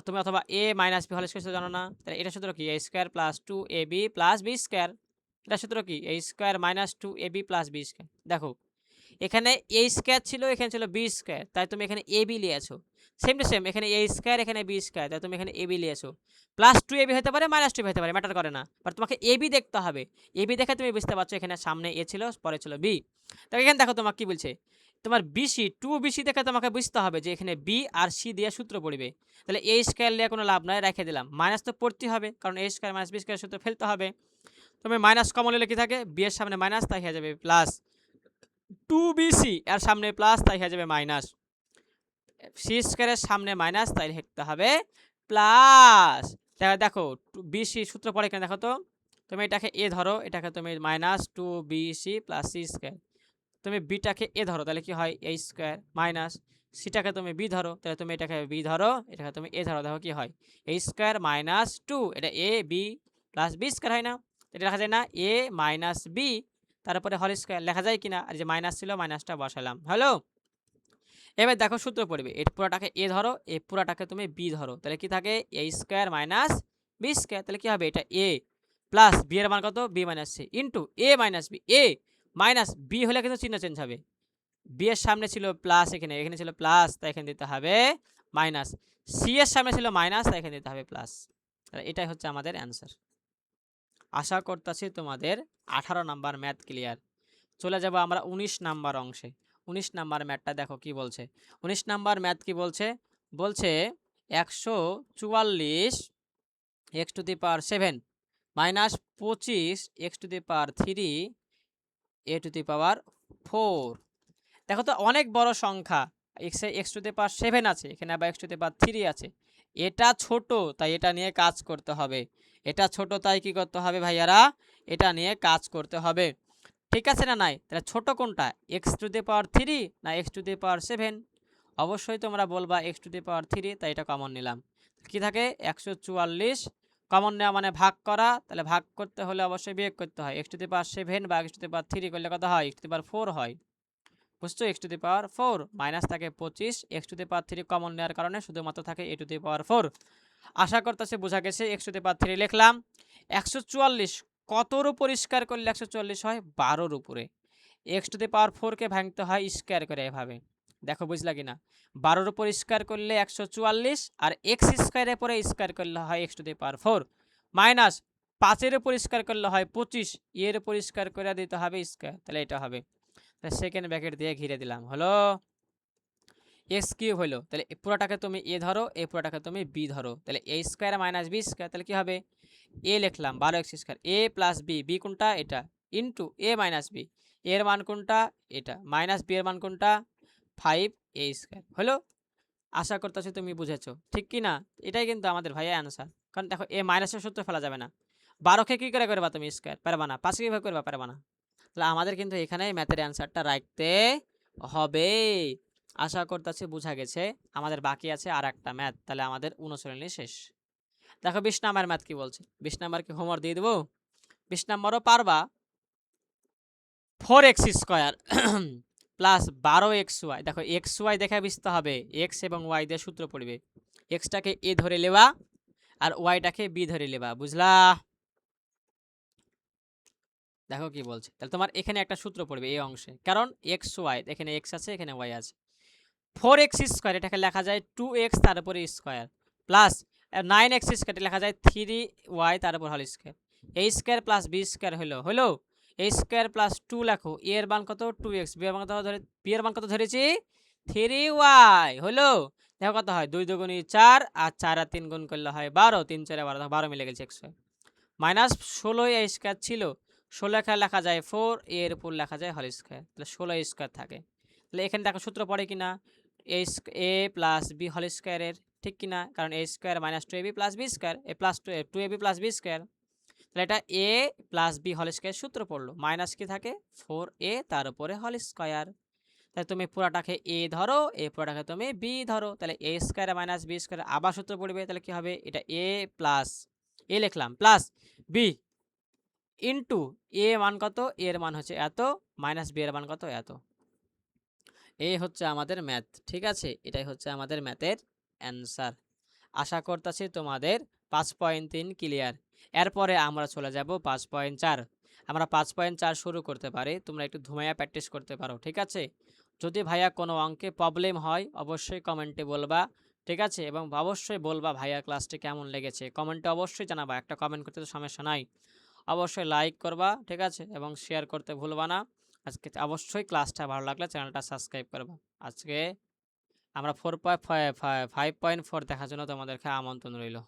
তুমি, অথবা A minus B whole square সূত্র জানো না, তাহলে এটা সূত্র কি, A square plus 2ab plus B square. এটা সূত্র কি, A square minus 2ab plus B square. দেখো এখানে এ স্কোয়ার ছিল, এখানে ছিল বি স্কোয়ার, তাই তুমি এখানে A B লিয়েছো। Same to same, এখানে এ স্কোয়ার, এখানে বি স্কোয়ার, তাই তুমি এখানে এ বি লিয়েছো। প্লাস 2ab হতে পারে, মাইনাস 2ab হতে পারে, ম্যাটার করে না, বাট তোমাকে এ বি দেখতে হবে। এ বি দেখে তুমি বুঝতে পারছো এখানে সামনে এ ছিল, পরে ছিল বি। তো এখানে দেখো তোমাকে কি বলছে, তোমার বিসি 2bc দেখে তোমাকে বুঝতে হবে যে এখানে বি আর সি দিয়ে সূত্র পড়বে। তাহলে এ স্কোয়ার নিয়ে কোনো লাভ নয়, রেখে দিলাম। মাইনাস তো পড়তে হবে, কারণ A square minus B square সূত্র ফেলতে হবে। তুমি মাইনাস কমন নিলে কি থাকে, বি এর সামনে মাইনাস, তাই হয়ে যাবে প্লাস 2bc এর সামনে প্লাস, তাই হয়ে যাবে মাইনাস। সি স্কোয়ারের সামনে মাইনাস, তাই লিখতে হবে প্লাস। দেখো বিসি সূত্র পড়ে কেন দেখো তো, তুমি এটাকে এ ধরো, এটাকে তুমি minus 2bc plus C square, তুমি বিটাকে এ ধরো, তাহলে কি হয় এ স্কোয়ার মাইনাস, সিটাকে তুমি বি ধরো, তাহলে তুমি এটাকে বি ধরো, এটাকে তুমি এ ধরো, দেখো কি হয় এ স্কোয়ার মাইনাস 2, এটা A B plus B square হয় না, এটা লেখা যায় না এ মাইনাস বি, তারপরে হল স্কোয়ার লেখা যায় কিনা, আর যে মাইনাস ছিল মাইনাসটা বসালাম, হ্যালো। এবার দেখো সূত্র পড়বে, এই পুরাটাকে এ ধরো, এই পুরাটাকে তুমি বি ধরো, তাহলে কি থাকে এ স্কোয়ার মাইনাস বি স্কোয়ার, তাহলে কি হবে এটা এ প্লাস বি এর মান কত B minus C into a minus B, A minus B হলে কিন্তু চিহ্ন চেঞ্জ হবে, বি এর সামনে ছিল প্লাস, এখানে এখানে ছিল প্লাস, তাই এখানে দিতে হবে মাইনাস, সি এর সামনে ছিল মাইনাস, তাই এখানে দিতে হবে প্লাস। তাহলে এটাই হচ্ছে আমাদের অ্যান্সার। আশা করতেছি তোমাদের 18 নাম্বার ম্যাথ ক্লিয়ার। চলে যাব আমরা 19 নাম্বার অংশে। 19 নাম্বার ম্যাথটা দেখো কি বলছে। 19 নাম্বার ম্যাথ কি বলছে, বলছে 144 x to the power 7 minus 25 x to the power 3 a to the power 4। দেখো তো অনেক বড় সংখ্যা, এক্স টু দি পাওয়ার 7 আছে, এখানে আবার এক্স টু দি পাওয়ার 3 আছে। এটা ছোট, তাই এটা নিয়ে কাজ করতে হবে। এটা ছোট, তাই কি করতে হবে ভাইয়ারা, এটা নিয়ে কাজ করতে হবে, ঠিক আছে না নাই। তাহলে ছোট কোনটা, এক্স টু দি পাওয়ার 3 না এক্স টু দি পাওয়ার 7? অবশ্যই তোমরা বলবা এক্স টু দি পাওয়ার 3, তাই এটা কমন নিলাম। কি থাকে 144, কমন নেওয়া মানে ভাগ করা, তাহলে ভাগ করতে হলে অবশ্যই বিয়োগ করতে হয়। এক্স টু দি পাওয়ার 7 বা এক্স টু দি পাওয়ার 3 করলে কত হয়, এক্স টু দি পাওয়ার 4 হয়, বুঝছো, x to the power 4 minus থাকে 25, x to the power 3 common নেওয়ার কারণে শুধুমাত্র থাকে এ টু দি পাওয়ার 4। আশা করতেছে বোঝা গেছে। এক্স টু দি পাওয়ার 3 লিখলাম। 144 কতর উপর স্কোয়ার করলে 140 হয়? 12-র উপরে। এক্স টু দি পাওয়ার 4কে ভাঙতে হয় স্কোয়ার করে এভাবে। দেখো বুঝলা কিনা? 12-র উপর স্কোয়ার করলে 144, আর এক্স স্কোয়ারের পরে স্কোয়ার করলে হয় X to the power 4 minus 5-এর উপর স্কোয়ার করলে হয় 25, এর উপর স্কোয়ার করে দিতে হবে স্কোয়ার, তাহলে এটা হবে। তাহলে সেকেন্ড ব্র্যাকেট দিয়ে ঘিরে দিলাম, হলো এক্স কিউব হলো। তাহলে পুরোটাকে তুমি এ ধরো, এই পুরোটাকে তুমি বি ধরো, তাহলে এ স্কোয়ার মাইনাস বি স্কোয়ার, তাহলে কী হবে? এ লিখলাম 12x square, A plus B, B কোনটা? এটা, ইন্টু এ মাইনাস বি, এর মান কোনটা? এটা, মাইনাস বি এর মান কোনটা? 5a square. হলো? আশা করতেছি তুমি বুঝেছো, ঠিক কি না? এটাই কিন্তু আমাদের ভাইয়া অ্যান্সার। কারণ দেখো এ মাইনাসের সূত্র ফেলা যাবে না। 12কে কী করে করবা তুমি স্কোয়ার? পারবা না। 5কে কীভাবে করবা? পারবা না। তাহলে আমাদের কিন্তু এখানে ম্যাথের অ্যান্সারটা রাখতে হবে। আশা করতেছি বোঝা গেছে। আমাদের বাকি আছে আর একটা ম্যাথ, তাহলে আমাদের অনুশীলনী শেষ। দেখো 20 নাম্বার ম্যাথ কি বলছে। 20 নাম্বার কি হোমওয়ার্ক দিয়ে দেবো? 20 নাম্বারও পারবা। 4x স্কোয়ার প্লাস 12xy, দেখো এক্স ওয়াই দেখে বুঝতে হবে, এক্স এবং ওয়াই দিয়ে সূত্র পড়বে। এক্সটাকে এ ধরে নেবা আর ওয়াইটাকে বি ধরে নেবা, বুঝলা? দেখো কি বলছে। তাহলে তোমার এখানে একটা সূত্র পড়বে এই অংশে, কারণ এক্স ওয়াই, এখানে এক্স আছে এখানে ওয়াই আছে। 4x স্কোয়ার এটাকে লেখা যায় 2x তার উপরে স্কোয়ার, প্লাস 9x স্কোয়ার লেখা যায় 3y তার উপর হোল স্কোয়ার। এ স্কোয়ার প্লাস বি স্কোয়ার হলো এ স্কোয়ার প্লাস 2 লেখো, এ এর মান কত? 2x, বি এর মান কত বি এর মান কত ধরেছি? 3y। হলো? দেখো কত হয়, 2 দুগুণী 4, আর 4 আর 3 গুণ করলে হয় 12, 3 4 12, 12 মিলে গেছে 100, মাইনাস 16 এ স্কোয়ার ছিল, 16 এখানে লেখা যায় 4, এর উপর লেখা যায় হোল স্কোয়ার, তাহলে 16 স্কোয়ার থাকে। তাহলে এখানে দেখো সূত্র পড়ে কিনা, এ প্লাস বি হোল স্কোয়ারের, ঠিক কিনা? কারণ A square minus 2ab plus B square, A plus 2ab plus B square, তাহলে এটা A plus B whole square সূত্র পড়লো, মাইনাস কি থাকে? 4a তার উপরে হোল স্কোয়ার। তাহলে তুমি পুরাটাকে এ ধরো, এ পুরাটাকে তুমি বি ধরো, তাহলে এ স্কোয়ার মাইনাস বি স্কোয়ার আবার সূত্র পড়বে, তাহলে কি হবে? এটা এ প্লাস, এ লিখলাম, প্লাস বি ইন্টু এ মান কত? এর মান হচ্ছে এত, মাইনাস বি এর মান কত? এত। এই হচ্ছে আমাদের ম্যাথ, ঠিক আছে? এটাই হচ্ছে আমাদের ম্যাথের অ্যান্সার। আশা করতেছি তোমাদের 5.3 ক্লিয়ার। এরপরে আমরা চলে যাব 5.4। আমরা 5.4 শুরু করতে পারি, তোমরা একটু ধুমাইয়া প্র্যাকটিস করতে পারো, ঠিক আছে? যদি ভাইয়া কোনো অঙ্কে প্রবলেম হয় অবশ্যই কমেন্টে বলবা, ঠিক আছে? এবং অবশ্যই বলবা ভাইয়া ক্লাসটি কেমন লেগেছে, কমেন্টে অবশ্যই জানাবা। একটা কমেন্ট করতে তো সমস্যা নাই, অবশ্যই লাইক করবা, ঠিক আছে? এবং শেয়ার করতে ভুলবা না। আজকে অবশ্যই ক্লাসটা ভালো লাগলে চ্যানেলটা সাবস্ক্রাইব করবা। আজকে আমরা 4.5.4 দেখার জন্য তোমাদেরকে আমন্ত্রণ রইল।